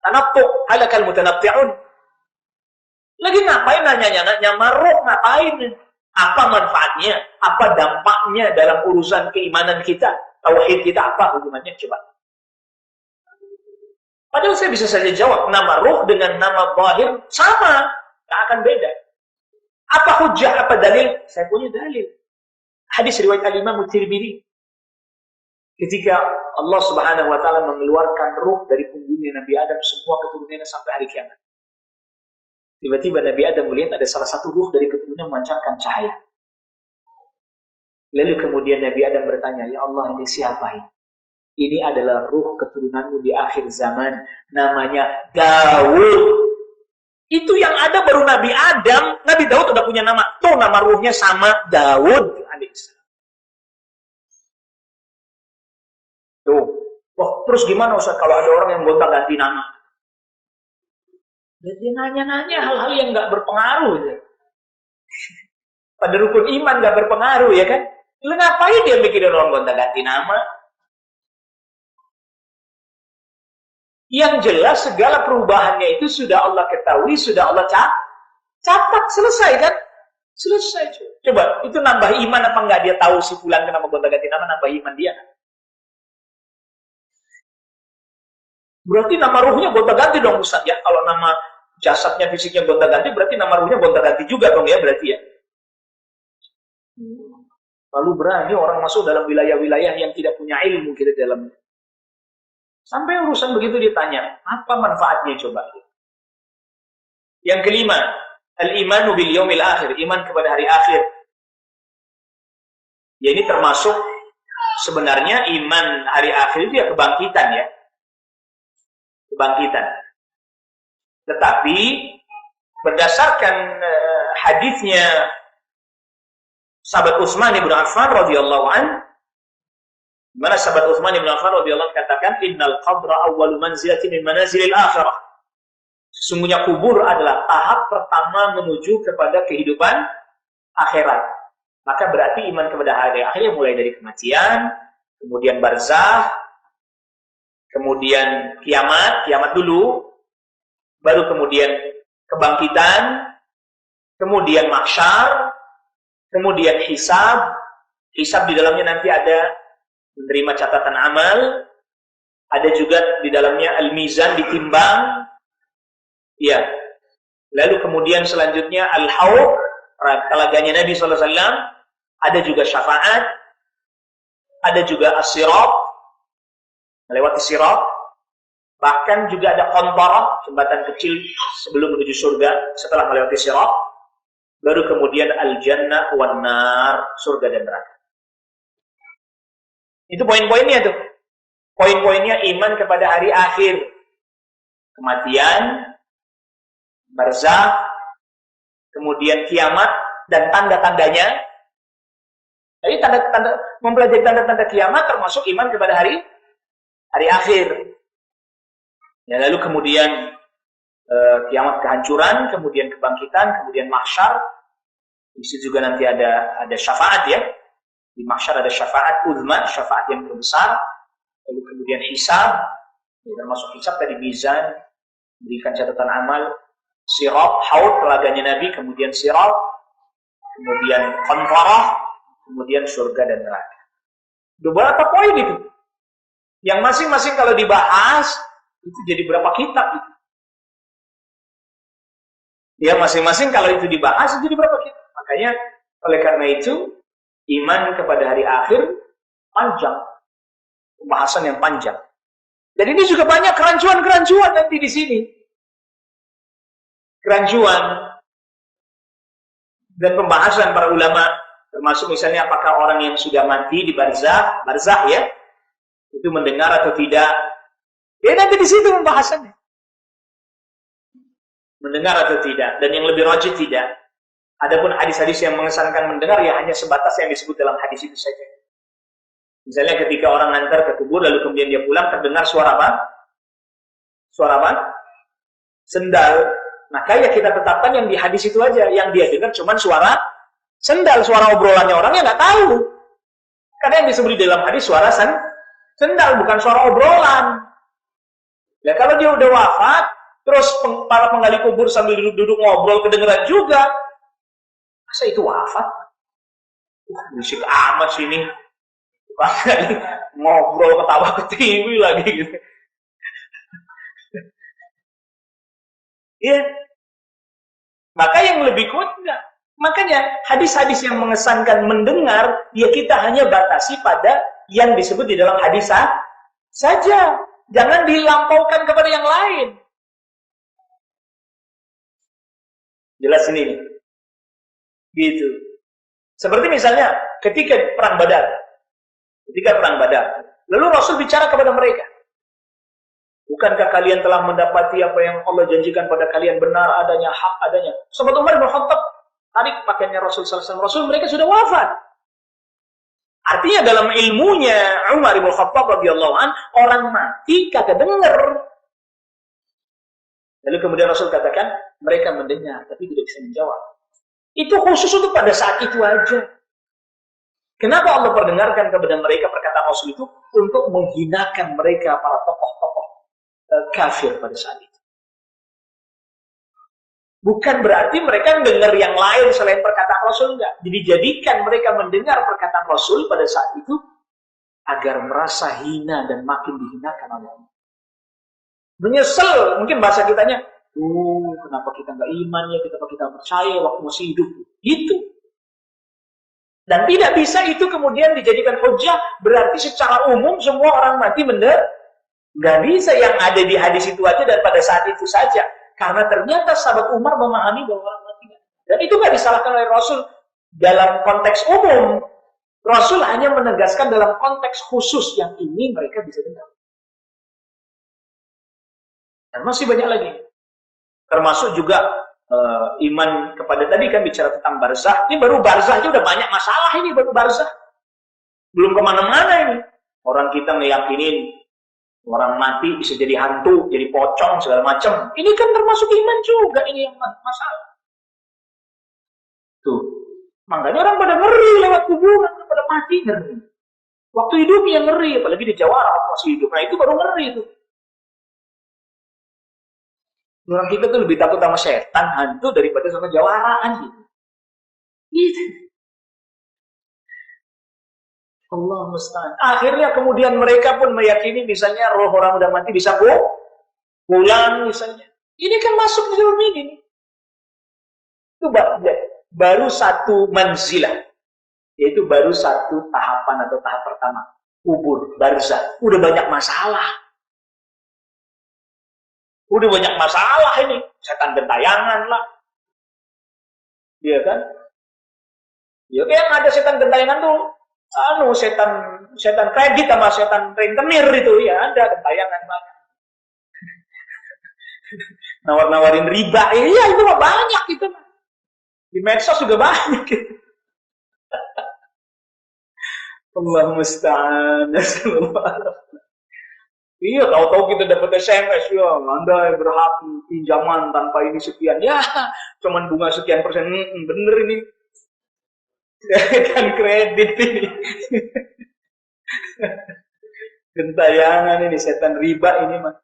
Tanattu halakal mutanatti'un. Lagi ngapain nanya maruh, ngapain? Apa manfaatnya? Apa dampaknya dalam urusan keimanan kita? Tauhid kita apa hubungannya? Coba. Padahal saya bisa saja jawab, nama ruh dengan nama zahir sama, nggak akan beda. Apa hujjah, apa dalil? Saya punya dalil. Hadis riwayat Al-Imam Tirmidzi. Ketika Allah Subhanahu wa taala mengeluarkan ruh dari punggungnya Nabi Adam, semua keturunannya sampai hari kiamat. Tiba-tiba Nabi Adam melihat ada salah satu ruh dari keturunannya memancarkan cahaya. Lalu kemudian Nabi Adam bertanya, "Ya Allah, ini siapa ini?" Ini adalah ruh keturunanmu di akhir zaman, namanya Daud. Itu yang ada baru Nabi Adam. Nabi Daud udah punya nama. Tuh nama ruhnya sama Daud alaihissalam. Tuh. Wah, terus gimana Ustaz kalau ada orang yang gonta-ganti nama? Dia nanya-nanya hal-hal yang nggak berpengaruh. Ya. Pada rukun iman nggak berpengaruh, ya kan? Lalu ngapain dia mikirin orang gonta-ganti nama? Yang jelas segala perubahannya itu sudah Allah ketahui, sudah Allah catat, selesai kan? Selesai. Coba, itu nambah iman apa enggak dia tahu si fulan kenapa gonta-ganti nama, nambah iman dia. Berarti nama ruhnya gonta-ganti dong Ustaz ya. Kalau nama jasadnya, fisiknya gonta-ganti, berarti nama ruhnya gonta-ganti juga dong ya, berarti ya. Lalu berani orang masuk dalam wilayah-wilayah yang tidak punya ilmu kita dalamnya. Sampai urusan begitu ditanya, apa manfaatnya coba? Yang kelima, al-imanu bil yaumil akhir, iman kepada hari akhir. Ya ini termasuk sebenarnya iman hari akhir itu ya kebangkitan ya. Kebangkitan. Tetapi berdasarkan hadisnya sahabat Utsman bin Affan radhiyallahu anhu, mana sahabat Utsman bin Affan radhiyallahu anhu katakan, innal qabra awwalu manzilatin min manazilil akhirah. Sesungguhnya kubur adalah tahap pertama menuju kepada kehidupan akhirat. Maka berarti iman kepada hari akhir mulai dari kematian, kemudian barzah, kemudian kiamat dulu, baru kemudian kebangkitan, kemudian mahsyar, kemudian hisab. Hisab di dalamnya nanti ada menerima catatan amal, ada juga di dalamnya al-mizan, ditimbang. Ya. Lalu kemudian selanjutnya al-haud, telaganya Nabi SAW, ada juga syafaat, ada juga as-sirat, melewati sirat, bahkan juga ada qantarah, jembatan kecil sebelum menuju surga setelah melewati sirat, baru kemudian al-jannah wan nar, surga dan neraka. Itu poin-poinnya tuh. Poin-poinnya iman kepada hari akhir. Kematian, barzah, kemudian kiamat, dan tanda-tandanya. Jadi tanda-tanda, mempelajari tanda-tanda kiamat termasuk iman kepada hari akhir. Ya, lalu kemudian kiamat kehancuran, kemudian kebangkitan, kemudian mahsyar. Di situ juga nanti ada syafaat ya. Di mahsyar ada syafaat uzma, syafaat yang terbesar. Lalu kemudian hisab, termasuk hisab tadi mizan, berikan catatan amal, sirat, haud, telaganya Nabi, kemudian sirat, kemudian qantarah, kemudian surga dan neraka. Beberapa poin itu. Yang masing-masing kalau dibahas, itu jadi berapa kitab itu. Ya masing-masing kalau itu dibahas, itu jadi berapa kitab. Makanya, oleh karena itu, iman kepada hari akhir, panjang. Pembahasan yang panjang. Dan ini juga banyak kerancuan-kerancuan nanti di sini. Kerancuan dan pembahasan para ulama, termasuk misalnya apakah orang yang sudah mati di barzah ya, itu mendengar atau tidak. Ya nanti di situ pembahasannya. Mendengar atau tidak, dan yang lebih rajih tidak. Adapun hadis-hadis yang mengesankan mendengar ya hanya sebatas yang disebut dalam hadis itu saja. Misalnya ketika orang ngantar ke kubur lalu kemudian dia pulang terdengar suara apa? Suara apa? Sendal. Maka ya kita tetapkan yang di hadis itu aja, yang dia dengar cuma suara sendal, suara obrolannya orangnya nggak tahu. Karena yang disebut di dalam hadis suara sendal, bukan suara obrolan. Ya kalau dia udah wafat, terus para penggali kubur sambil duduk-duduk ngobrol kedengeran juga. Masa itu wafat? Berisik amat sini. Ngobrol ketawa ke TV lagi gitu. Ya. Maka yang lebih kuat enggak. Makanya hadis-hadis yang mengesankan mendengar, ya kita hanya batasi pada yang disebut di dalam hadis saja. Jangan dilampaukan kepada yang lain. Jelas ini. Gitu. Seperti misalnya ketika perang Badar. Lalu Rasul bicara kepada mereka. Bukankah kalian telah mendapati apa yang Allah janjikan pada kalian, benar adanya, hak adanya? Sahabat Umar bin Khattab tarik pakaiannya Rasul SAW. Rasul mereka sudah wafat. Artinya dalam ilmunya Umar bin Khattab radhiyallahu an, orang mati kagak dengar. Lalu kemudian Rasul katakan, mereka mendengar tapi tidak bisa menjawab. Itu khusus untuk pada saat itu aja. Kenapa Allah perdengarkan kepada mereka perkataan Rasul itu? Untuk menghinakan mereka, para tokoh-tokoh kafir pada saat itu. Bukan berarti mereka mendengar yang lain selain perkataan Rasul, enggak. Jadi jadikan mereka mendengar perkataan Rasul pada saat itu agar merasa hina dan makin dihinakan oleh Allah. Menyesal, mungkin bahasa kitanya, kenapa kita nggak iman ya, kenapa kita percaya waktu masih hidup. Itu. Dan tidak bisa itu kemudian dijadikan hujah, berarti secara umum semua orang mati mendengar. Nggak bisa yang ada di hadis itu aja dan pada saat itu saja. Karena ternyata sahabat Umar memahami bahwa orang mati. Dan itu nggak disalahkan oleh Rasul dalam konteks umum. Rasul hanya menegaskan dalam konteks khusus yang ini mereka bisa dengar. Dan masih banyak lagi. Termasuk juga iman kepada, tadi kan bicara tentang barzah. Ini baru barzah aja udah banyak masalah ini, baru barzah. Belum kemana-mana ini. Orang kita meyakinin orang mati bisa jadi hantu, jadi pocong, segala macam. Ini kan termasuk iman juga, ini yang masalah. Tuh. Makanya orang pada ngeri lewat kuburan, pada mati ngeri. Waktu hidupnya ngeri, apalagi di Jawa masih hidup. Nah itu baru ngeri tuh. Orang kita tuh lebih takut sama setan, hantu daripada sama jawaraan gitu. Gitu. Allah musta'an. Akhirnya kemudian mereka pun meyakini misalnya roh orang udah mati bisa pulang misalnya. Ini kan masuk di dalam ini. Itu baru satu manzilah. Yaitu baru satu tahapan atau tahap pertama. Kubur, barzah. Udah banyak masalah. Udah banyak masalah ini. Setan gentayangan lah. Iya kan? Ya kan ada setan gentayangan tuh. Setan kredit sama setan rentenir itu ya, ada gentayangan banyak. Nawar-nawarin riba. Iya itu mah banyak gitu. Di medsos juga banyak gitu. Allah musta'an. Iya, tahu-tahu kita dapat SMS ya, Anda berhak pinjaman tanpa ini sekian. Ya, cuman bunga sekian persen. Bener ini. Kan kredit ini. Gentayangan ini, setan riba ini mah.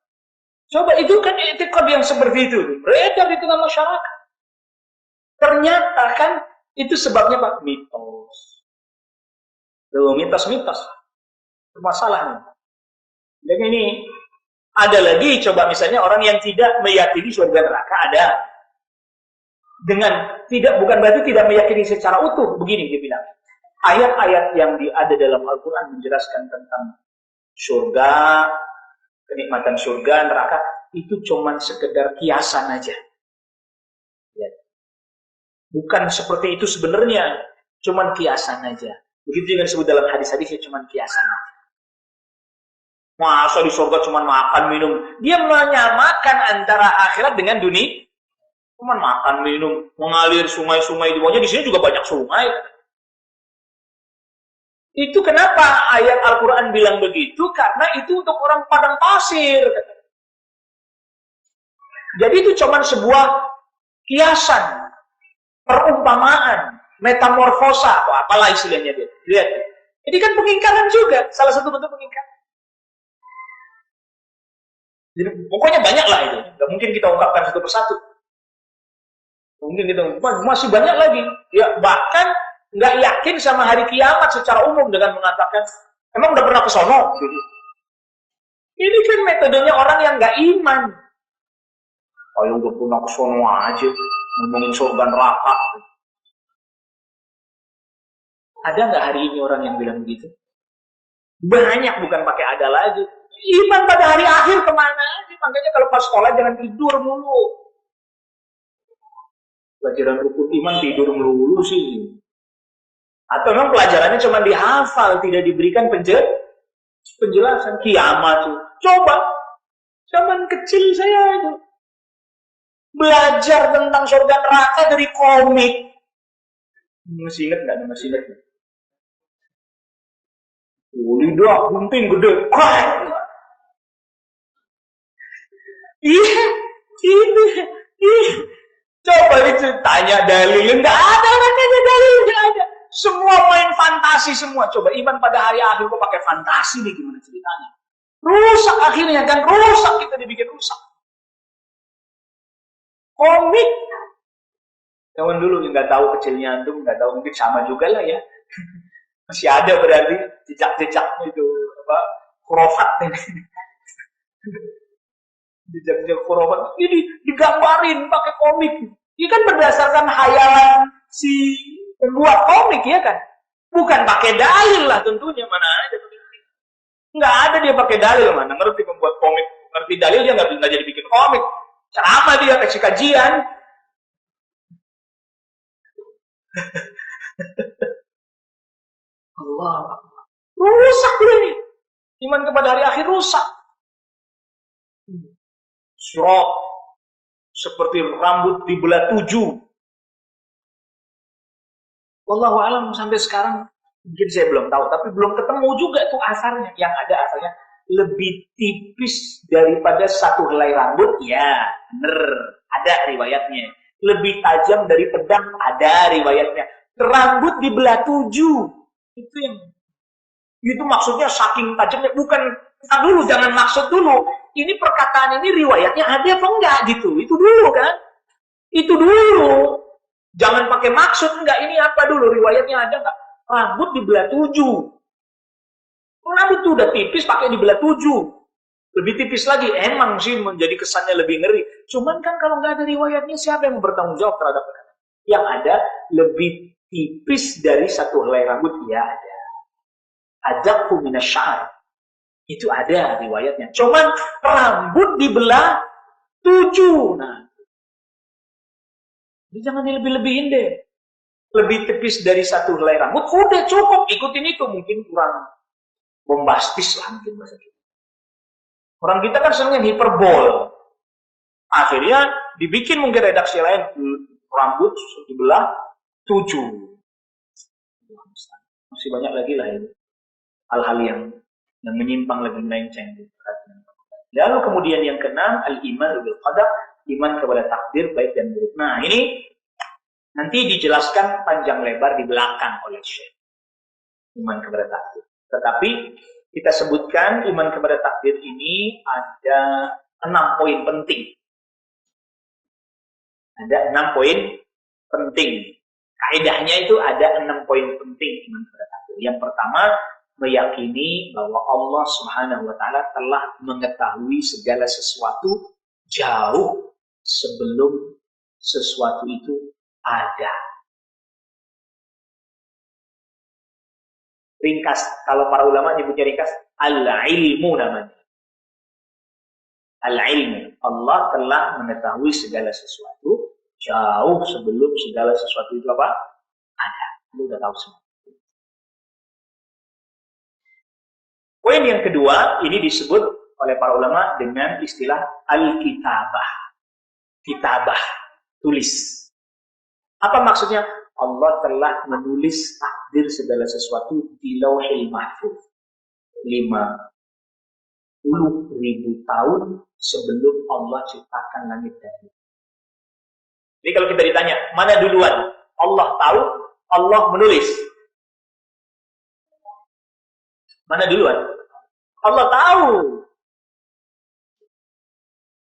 Coba itu kan etikot yang seperti itu. Beredar di tengah masyarakat. Ternyata kan itu sebabnya Pak, mitos. Tuh, mitos-mitos. Permasalahannya. Dan ini ada lagi, coba misalnya orang yang tidak meyakini surga neraka ada. Dengan tidak, bukan berarti tidak meyakini secara utuh. Begini dia bilang. Ayat-ayat yang ada dalam Al-Quran menjelaskan tentang surga, kenikmatan surga, neraka, itu cuman sekedar kiasan aja. Ya. Bukan seperti itu sebenarnya, cuman kiasan aja. Begitu yang disebut dalam hadis-hadisnya cuman kiasan aja. Masa di surga cuma makan minum. Dia menyamakan antara akhirat dengan dunia. Cuma makan minum, mengalir sungai-sungai di bawahnya. Di sini juga banyak sungai. Itu kenapa ayat Al-Quran bilang begitu? Karena itu untuk orang padang pasir. Jadi itu cuma sebuah kiasan, perumpamaan, metamorfosa, atau apalah istilahnya dia. Lihat. Ini kan pengingkaran juga, salah satu bentuk pengingkaran. Jadi, pokoknya banyak lah itu. Gak mungkin kita ungkapkan satu persatu. Mungkin kita masih banyak lagi. Ya, bahkan nggak yakin sama hari kiamat secara umum dengan mengatakan, emang udah pernah ke sono? Ini kan metodenya orang yang nggak iman. Ayo udah pernah ke sono aja, ngomongin surga neraka. Ada nggak hari ini orang yang bilang begitu? Banyak, bukan pakai ada lagi. Iman pada hari akhir kemana aja? Makanya kalau pas sekolah jangan tidur mulu. Pelajaran rukun iman tidur melulu sih. Atau memang pelajarannya cuma dihafal, tidak diberikan penjelasan. Kiamat tuh. Coba, zaman kecil saya itu belajar tentang surga neraka dari komik. Masih ingat nggak? Masih ingat? Lidah gunting gede. Iya, itu. Coba itu tanya dalil, nggak ada orang tanya dalil, nggak ada. Semua main fantasi semua. Coba iman pada hari akhir kok pakai fantasi nih, gimana ceritanya? Rusak akhirnya kan, rusak, kita dibikin rusak. Komik. Zaman dulu nggak tahu kecilnya antum, nggak tahu, mungkin sama juga lah ya. Masih ada berarti jejak-jejaknya itu apa? Khurafat ini. Jejak-jejak khurafat ini digambarin pakai komik. Ini kan berdasarkan hayalan si pembuat komik ya kan, bukan pakai dalil lah tentunya, mana ada. Nggak ada dia pakai dalil, mana ngerti pembuat komik, ngerti dalil dia nggak jadi bikin komik. Ceramah dia kasih kajian. Allah, rusak ini. Iman kepada hari akhir rusak. Sirat seperti rambut dibelah 7. Wallahu alam, sampai sekarang mungkin saya belum tahu, tapi belum ketemu juga tuh asarnya. Yang ada asarnya lebih tipis daripada satu helai rambut, ya bener, ada riwayatnya. Lebih tajam dari pedang, ada riwayatnya. Rambut dibelah 7, itu maksudnya saking tajamnya. Bukan, dulu jangan maksud dulu. Ini perkataan ini riwayatnya ada apa enggak gitu. Itu dulu kan. Itu dulu. Jangan pakai maksud enggak, ini apa dulu, riwayatnya ada enggak? Rambut dibelah 7. Rambut itu udah tipis, pakai dibelah 7. Lebih tipis lagi, emang sih menjadi kesannya lebih ngeri. Cuman kan kalau nggak ada riwayatnya, siapa yang bertanggung jawab terhadap perkara? Yang ada lebih tipis dari satu helai rambut, ya ada. Adaqu minasy'ar. Itu ada riwayatnya. Cuman rambut dibelah 7. Nah, jadi jangan dilebih-lebihin deh. Lebih tipis dari satu helai rambut, udah cukup, ikutin itu. Mungkin kurang bombastis lah mungkin bahasa kita. Orang kita kan senang hiperbol. Akhirnya dibikin mungkin redaksi lain, rambut dibelah 7. Masih banyak lagi lah ini. Hal-hal yang menyimpang lebih melenceng. Lalu kemudian yang keenam, al-iman bil qadar, iman kepada takdir baik dan buruk. Nah, ini nanti dijelaskan panjang lebar di belakang oleh Syekh. Iman kepada takdir. Tetapi kita sebutkan iman kepada takdir ini ada 6 poin penting. Ada 6 poin penting. Kaedahnya itu ada 6 poin penting iman kepada takdir. Yang pertama, meyakini bahwa Allah Subhanahu wa taala telah mengetahui segala sesuatu jauh sebelum sesuatu itu ada. Ringkas, kalau para ulama nyebutnya ringkas, al-ilmu namanya. Al-ilmu, Allah telah mengetahui segala sesuatu jauh sebelum segala sesuatu itu apa? Ada. Lu udah tahu semua. Poin yang kedua, ini disebut oleh para ulama dengan istilah al-kitabah. Kitabah, tulis. Apa maksudnya? Allah telah menulis takdir segala sesuatu di Lauhil Mahfuz 50.000 tahun sebelum Allah ciptakan langit dan bumi. Jadi kalau kita ditanya, mana duluan? Allah tahu, Allah menulis. Mana duluan? Allah tahu.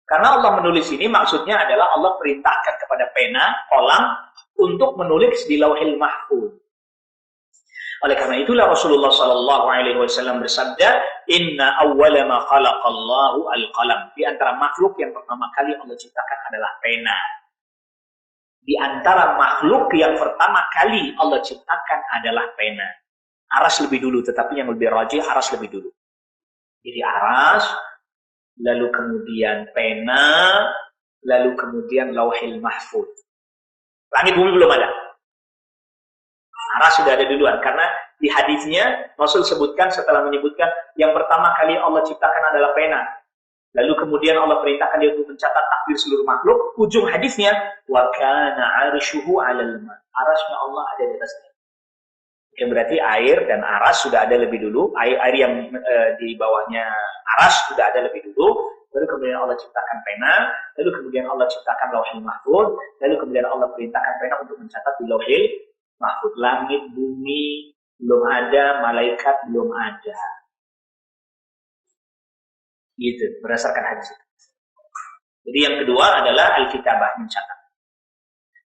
Karena Allah menulis ini maksudnya adalah Allah perintahkan kepada pena, kolam, untuk menulis di Lauhil Mahfuz. Oleh karena itulah Rasulullah SAW bersabda, Inna awwala ma khalaqallahu al-qalam. Di antara makhluk yang pertama kali Allah ciptakan adalah pena. Di antara makhluk yang pertama kali Allah ciptakan adalah pena. Aras lebih dulu, tetapi yang lebih rajih aras lebih dulu. Jadi aras, lalu kemudian pena, lalu kemudian Lauhil Mahfuz. Langit bumi belum ada. Aras sudah ada duluan, karena di hadisnya Rasul sebutkan setelah menyebutkan yang pertama kali Allah ciptakan adalah pena. Lalu kemudian Allah perintahkan dia untuk mencatat takdir seluruh makhluk. Ujung hadisnya, wa kana 'arshuhu 'alal ma. Arasnya Allah ada di atasnya. Oke, berarti air dan aras sudah ada lebih dulu. Air yang di bawahnya aras sudah ada lebih dulu. Lalu kemudian Allah ciptakan pena. Lalu kemudian Allah ciptakan Lauhil Mahfuz. Lalu kemudian Allah perintahkan pena untuk mencatat di Lauhil Mahfuz. Langit, bumi belum ada, malaikat belum ada. Gitu, berdasarkan hadis itu. Jadi yang kedua adalah al-kitabah, mencatat.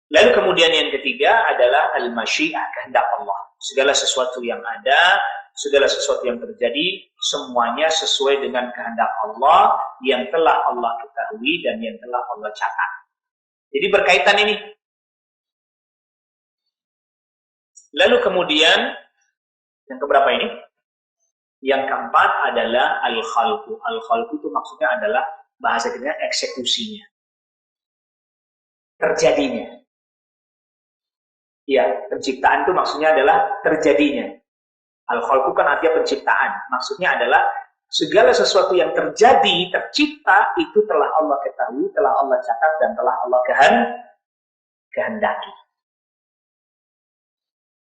Lalu kemudian yang ketiga adalah al-masyiah, kehendak Allah. Segala sesuatu yang ada, segala sesuatu yang terjadi, semuanya sesuai dengan kehendak Allah yang telah Allah ketahui dan yang telah Allah catat. Jadi berkaitan ini. Lalu kemudian yang keberapa ini? Yang keempat adalah al-khalqu. Al-khalqu itu maksudnya adalah bahasa kita eksekusinya. Terjadinya. Ya, penciptaan itu maksudnya adalah terjadinya. Al-khalqu kan artinya penciptaan. Maksudnya adalah segala sesuatu yang terjadi, tercipta, itu telah Allah ketahui, telah Allah catat, dan telah Allah kehendaki.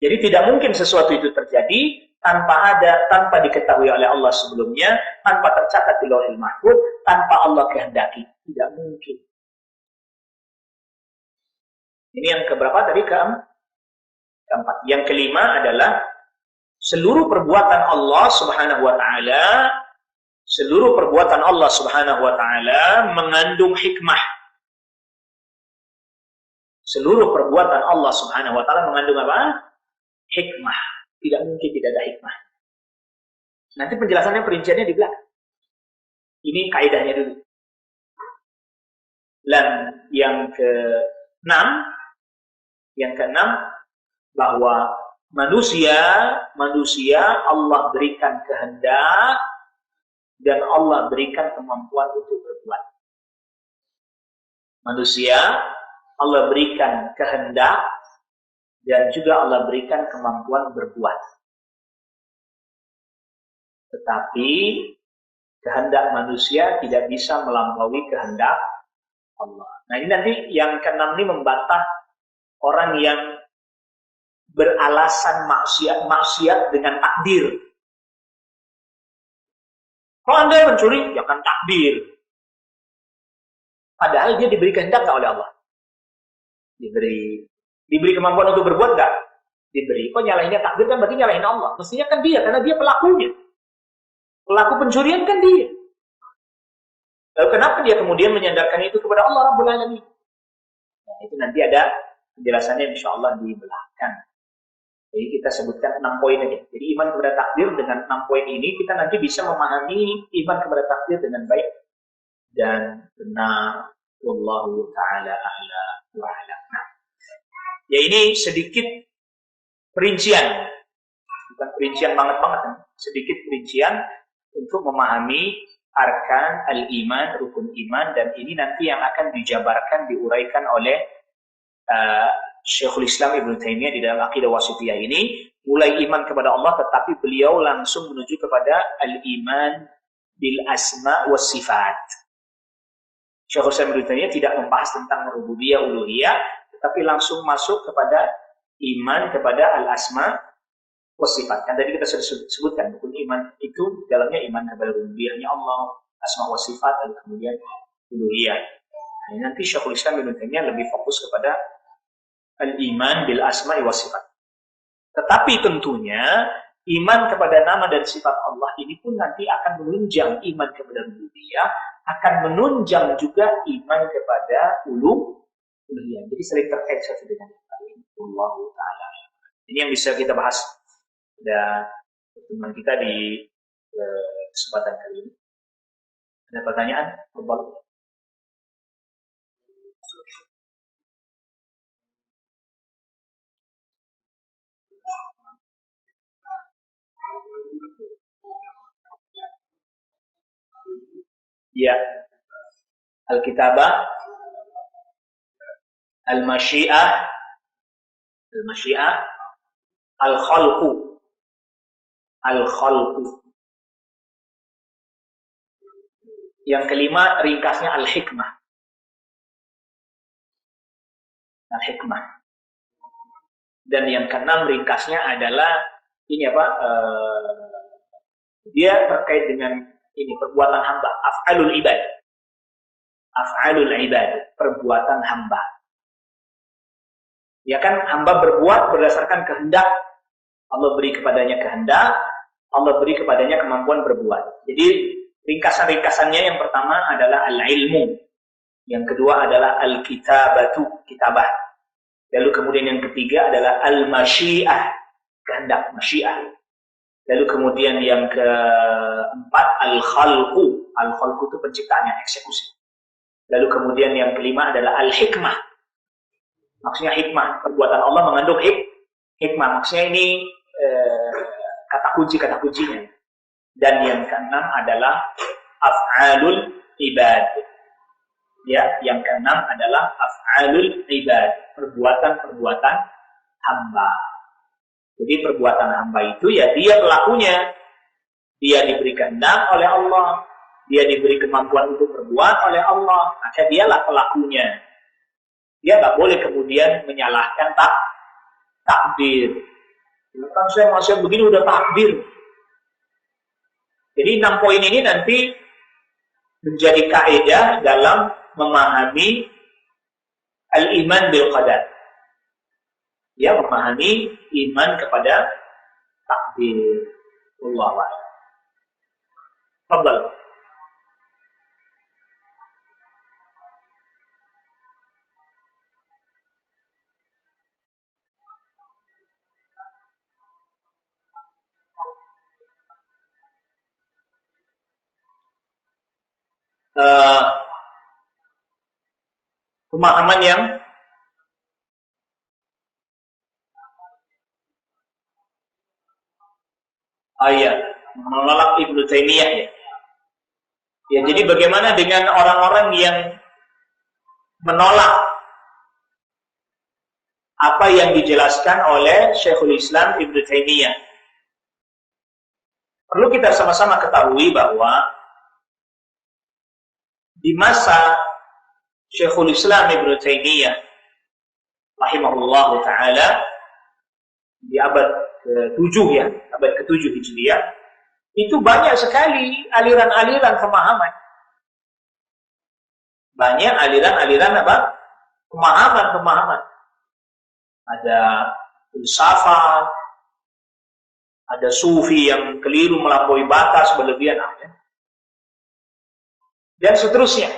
Jadi tidak mungkin sesuatu itu terjadi tanpa diketahui oleh Allah sebelumnya, tanpa tercatat di Lauhil Mahfuz, tanpa Allah kehendaki. Tidak mungkin. Ini yang keberapa tadi? Keempat. Yang kelima adalah seluruh perbuatan Allah Subhanahu wa taala, seluruh perbuatan Allah Subhanahu wa taala mengandung hikmah. Seluruh perbuatan Allah Subhanahu wa taala mengandung apa? Hikmah. Tidak mungkin tidak ada hikmah. Nanti penjelasannya, perinciannya di belakang. Ini kaidahnya dulu. Dan yang keenam, bahwa manusia Allah berikan kehendak dan Allah berikan kemampuan untuk berbuat. Manusia Allah berikan kehendak dan juga Allah berikan kemampuan berbuat. Tetapi kehendak manusia tidak bisa melampaui kehendak Allah. Nah, ini nanti yang keenam ini membantah orang yang beralasan maksiat dengan takdir. Kalau Anda mencuri, ya kan takdir. Padahal dia diberi kehendak nggak oleh Allah? Diberi kemampuan untuk berbuat nggak? Diberi. Kok nyalahinnya takdir? Kan berarti nyalahin Allah. Mestinya kan dia, karena dia pelakunya. Pelaku pencurian kan dia. Lalu kenapa dia kemudian menyandarkan itu kepada Allah Rabbul Alamin? Nah, itu nanti ada penjelasannya insya Allah di belakang. Jadi kita sebutkan 6 poin aja. Jadi iman kepada takdir dengan 6 poin ini, kita nanti bisa memahami iman kepada takdir dengan baik dan benar. Wallahu ta'ala a'la wa a'lam. Ya, ini sedikit perincian. Bukan perincian banget-banget. Sedikit perincian untuk memahami arkan al-iman, rukun iman, dan ini nanti yang akan dijabarkan, diuraikan oleh Syekhul Islam Ibnu Taimiyah di dalam Aqidah Wasithiyah ini. Mulai iman kepada Allah, tetapi beliau langsung menuju kepada al-iman bil asma was sifat. Syekhul Islam Ibnu Taimiyah tidak membahas tentang rububiyah, uluhiyah, tetapi langsung masuk kepada iman kepada al-asma was sifat. Kan tadi kita sudah sebutkan, rukun iman itu di dalamnya iman kepada rububiyahnya Allah, asma was sifat, dan kemudian uluhiyah. Nah, nanti Syekhul Islam Ibnu Taimiyah lebih fokus kepada al-iman bil asma was sifat. Tetapi tentunya iman kepada nama dan sifat Allah ini pun nanti akan menunjang iman kepada rububiyah, akan menunjang juga iman kepada uluhiyah. Jadi saling terkait satu dengan yang lain. Allah Ta'ala. Ini yang bisa kita bahas pada pertemuan kita di kesempatan kali ini. Ada pertanyaan? Ya, al-kitabah, al-masyiah, al-khalqu. Yang kelima ringkasnya al-hikmah. Dan yang keenam ringkasnya adalah ini apa? Dia terkait dengan ini perbuatan hamba, af'alul ibad, perbuatan hamba. Ya kan, hamba berbuat berdasarkan kehendak. Allah beri kepadanya kehendak, Allah beri kepadanya kemampuan berbuat. Jadi ringkasan-ringkasannya yang pertama adalah al-ilmu, yang kedua adalah al-kitabatu, kitabah. Lalu kemudian yang ketiga adalah al-masyiah, kehendak, masyiah. Lalu kemudian yang keempat al-khalqu. Al-khalqu itu penciptaannya, eksekusi. Lalu kemudian yang kelima adalah al-hikmah. Maksudnya hikmah, perbuatan Allah mengandung hikmah. Maksudnya ini kata kuncinya. Dan yang keenam adalah af'alul ibad. Ya, yang keenam adalah af'alul ibad, perbuatan hamba. Jadi perbuatan hamba itu ya dia pelakunya. Dia diberi kehendak oleh Allah, dia diberi kemampuan untuk berbuat oleh Allah, maka dialah pelakunya. Dia nggak boleh kemudian menyalahkan takdir. Kan saya masih begini udah takdir. Jadi 6 poin ini nanti menjadi kaidah dalam memahami al-iman bil qadar. Ya, memahami iman kepada takdir. Wallahu a'lam. Fadhal. Pemahaman yang menolak Ibnu Taimiyah ya. Ya, jadi bagaimana dengan orang-orang yang menolak apa yang dijelaskan oleh Syekhul Islam Ibnu Taimiyah? Perlu kita sama-sama ketahui bahwa di masa Syekhul Islam Ibnu Taimiyah rahimahullahu taala di abad ke-7 ya, abad ke-7 Hijriah, itu banyak sekali aliran-aliran pemahaman. Banyak aliran-aliran apa? Pemahaman. Ada filsafat, ada sufi yang keliru melampaui batas berlebihan, dan seterusnya.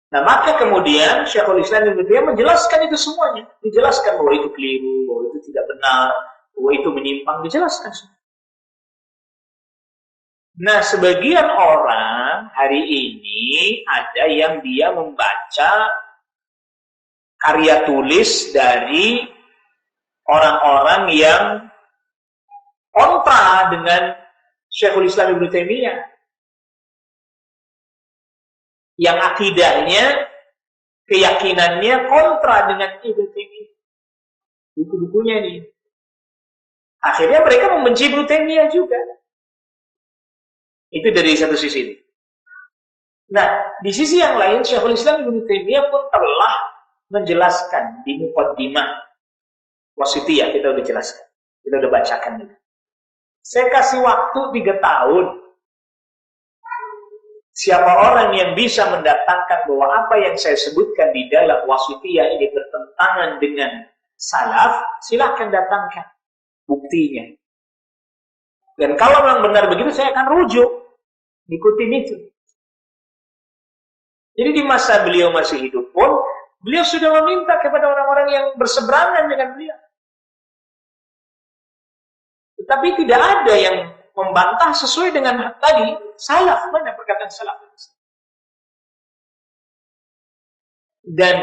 Nah, maka kemudian Syekhul Islam Ibnu Taimiyah menjelaskan itu semuanya. Dijelaskan bahwa itu keliru, bahwa itu tidak benar, bahwa itu menyimpang, dijelaskan semua. Nah, sebagian orang hari ini ada yang dia membaca karya tulis dari orang-orang yang kontra dengan Syekhul Islam Ibnu Taimiyah, yang akidahnya, keyakinannya kontra dengan Ibnu Taimiyah. Buku-bukunya ini. Akhirnya mereka membenci Ibnu Taimiyah juga. Itu dari satu sisi. Nah, di sisi yang lain, Syekhul Islam Ibnu Taimiyah pun telah menjelaskan di Muqaddimah Wasithiyah, kita udah jelaskan. Kita udah bacakan. Saya kasih waktu 3 tahun. Siapa orang yang bisa mendatangkan bahwa apa yang saya sebutkan di dalam Wasithiyah ini bertentangan dengan salaf, silahkan datangkan. buktinya. Dan kalau memang benar begitu, saya akan rujuk, ikutin itu. Jadi di masa beliau masih hidup pun, beliau sudah meminta kepada orang-orang yang berseberangan dengan beliau. Tetapi tidak ada yang membantah sesuai dengan tadi, salaf, mana perkataan salaf. Dan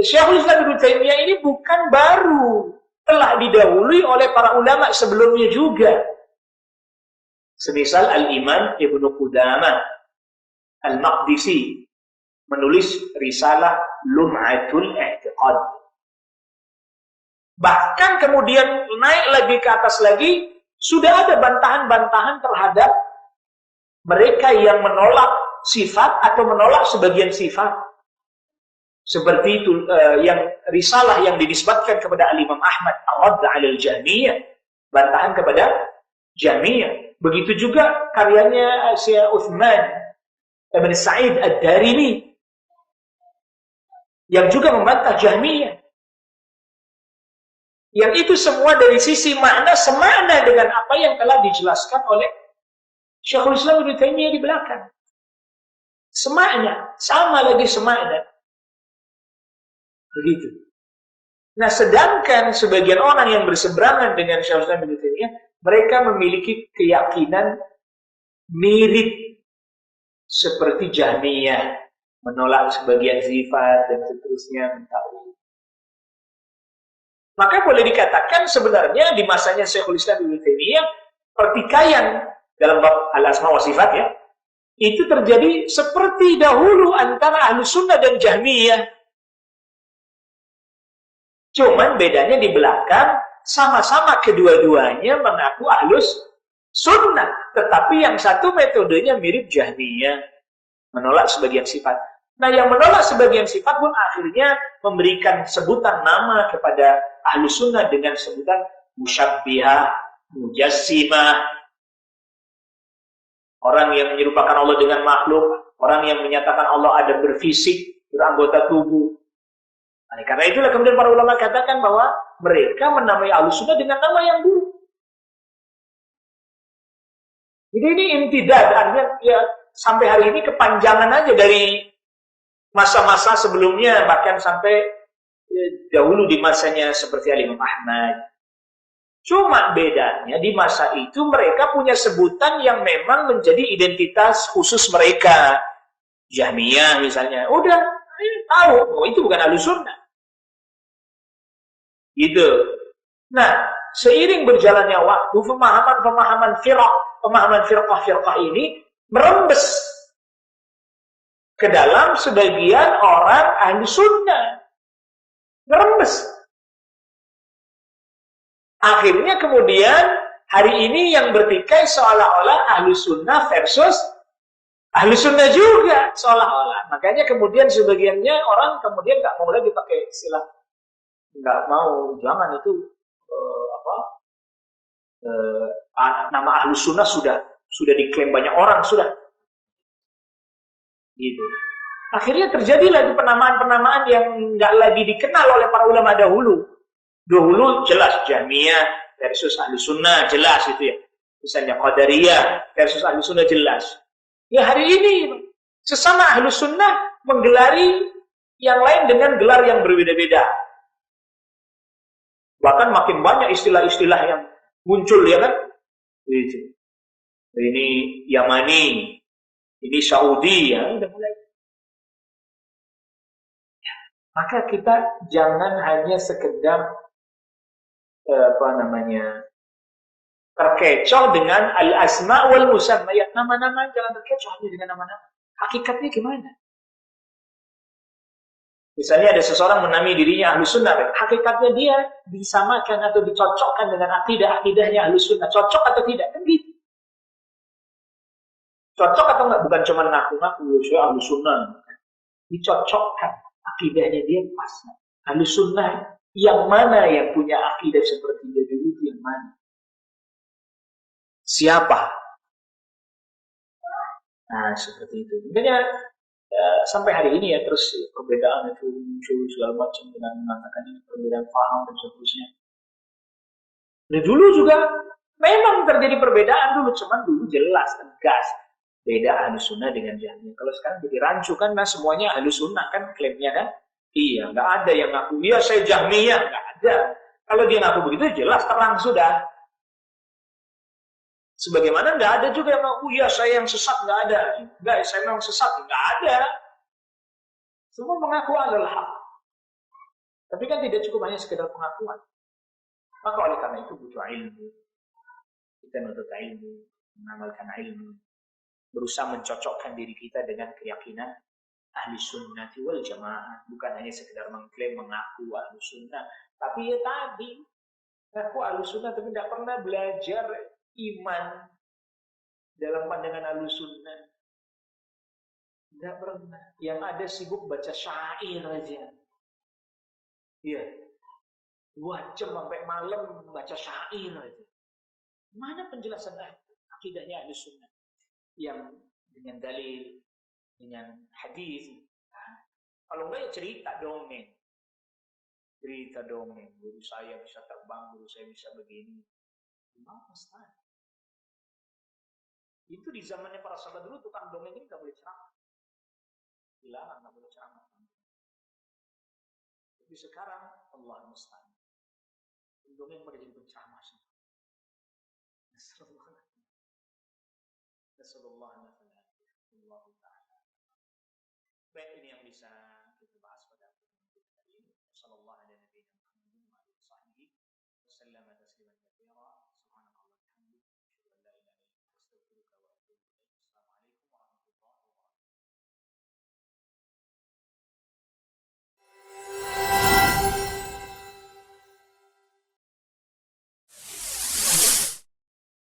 Syekhul Islam Ibnu Taimiyah ini bukan baru, telah didahului oleh para ulama sebelumnya juga. Semisal Al-Imam Ibnu Qudamah Al-Maqdisi menulis risalah Lum'atul I'tiqad. Bahkan kemudian naik lagi ke atas lagi, sudah ada bantahan-bantahan terhadap mereka yang menolak sifat atau menolak sebagian sifat. Seperti itu yang risalah yang dinisbatkan kepada Al-Imam Ahmad Ar-Radd 'alal Jahmiyah, bantahan kepada Jahmiyah. Begitu juga karyanya Syekh Utsman Ibn Sa'id Ad-Darimi yang juga membantah Jahmiyah. Yang itu semua dari sisi makna semakna dengan apa yang telah dijelaskan oleh Syekhul Islam Ibnu Taimiyah di belakang. Semakna, sama lagi semakna. Begitu. Nah, sedangkan sebagian orang yang berseberangan dengan Syekhul Islam Ibnu Taimiyah, mereka memiliki keyakinan mirip seperti Jahmiyah, menolak sebagian sifat dan seterusnya, mentakwil. Maka boleh dikatakan sebenarnya di masanya Syekhul Islam Ibnu Taimiyah, pertikaian dalam bab al-asma wa sifat ya, itu terjadi seperti dahulu antara Ahlus Sunnah dan Jahmiyah. Cuman bedanya di belakang, sama-sama kedua-duanya mengaku Ahlus Sunnah, tetapi yang satu metodenya mirip Jahmiyah, menolak sebagian sifat. Nah, yang menolak sebagian sifat pun akhirnya memberikan sebutan nama kepada Ahlus Sunnah dengan sebutan musyabbihah, mujassimah. Orang yang menyerupakan Allah dengan makhluk, orang yang menyatakan Allah ada berfisik, beranggota tubuh. Nah, karena itulah kemudian para ulama katakan bahwa mereka menamai Ahlus Sunnah dengan nama yang buruk. Jadi ini imtidad, artinya ya sampai hari ini kepanjangan aja dari masa-masa sebelumnya, bahkan sampai dahulu di masanya seperti Al-Imam Ahmad. Cuma bedanya di masa itu mereka punya sebutan yang memang menjadi identitas khusus mereka. Jahmiyah misalnya, udah tahu, oh, itu bukan Ahlus Sunnah. Gitu. Nah, seiring berjalannya waktu, pemahaman firqah ini merembes ke dalam sebagian orang Ahlus Sunnah. Merembes. Akhirnya kemudian hari ini yang bertikai seolah-olah Ahlus Sunnah versus Ahlus Sunnah juga seolah-olah. Makanya kemudian sebagiannya orang kemudian nggak mau lagi pakai istilah, nggak mau, jangan itu nama Ahlus Sunnah sudah diklaim banyak orang sudah. Gitu. Akhirnya terjadilah penamaan-penamaan yang nggak lagi dikenal oleh para ulama dahulu. Dahulu jelas Jahmiyah versus Ahlus Sunnah, jelas itu ya. Misalnya Qadariyah versus Ahlus Sunnah, jelas. Ya hari ini sesama Ahlus Sunnah menggelari yang lain dengan gelar yang berbeda-beda. Bahkan makin banyak istilah-istilah yang muncul ya kan. Gitu. Ini Yamani, ini Saudi ya, udah mulai. Maka kita jangan hanya sekedar terkecoh dengan al-asma wal musammayat, nama-nama, jangan terkecoh hanya dengan nama-nama. Hakikatnya gimana? Misalnya ada seseorang menamai dirinya Ahlus Sunnah, hakikatnya dia disamakan atau dicocokkan dengan akidahnya Ahlus Sunnah, cocok atau tidak? Kan gitu. Cocok atau enggak? Bukan cuma ngaku-ngaku saya Ahlus Sunnah. Dicocokkan akidahnya dia pas. Ahlus Sunnah yang mana yang punya akidah seperti dia dulu, itu yang mana? Siapa? Nah, seperti itu. Makanya sampai hari ini ya terus perbedaan itu muncul segala macam dengan mengatakan ini perbedaan paham dan seterusnya. Nah, dulu juga memang terjadi perbedaan dulu, cuman dulu jelas, tegas. Beda ahlu sunnah dengan jahmiyah. Kalau sekarang jadi rancu kan, nah semuanya ahlu sunnah kan klaimnya kan. Iya, nggak ada yang ngaku, iya saya jahmiyah, nggak ada. Kalau dia ngaku begitu jelas terang sudah. Sebagaimana nggak ada juga yang ngaku, iya saya yang sesat, nggak ada. Nggak, saya memang sesat, nggak ada. Semua mengaku adalah hak. Tapi kan tidak cukup hanya sekedar pengakuan. Maka oleh karena itu butuh ilmu. Kita menuntut ilmu, mengamalkan ilmu, berusaha mencocokkan diri kita dengan keyakinan ahli sunnah wal jamaah. Bukan hanya sekedar mengklaim mengaku ahli sunnah, tapi ya tadi mengaku ahli sunnah tapi tidak pernah belajar iman dalam pandangan ahli sunnah. Tidak pernah. Yang ada sibuk baca syair aja. Iya. 2 jam sampai malam baca syair aja. Mana penjelasan akidahnya ahli sunnah? Yang dengan dalil, dengan hadis. Kalau enggak ya cerita dongeng. Cerita dongeng. Guru saya bisa terbang, guru saya bisa begini. Gimana Ustaz? Itu di zamannya para sahabat dulu tukang dongeng ini nggak boleh ceramah. Dilarang nggak boleh ceramah. Tapi sekarang Allah musta'an. Dongeng pada jadi penceramah semua. Nasallallahu alaihi wasallam. Baik, ini yang bisa kita bahas pada kesempatan kali ini. Sallallahu alaihi wa sallam.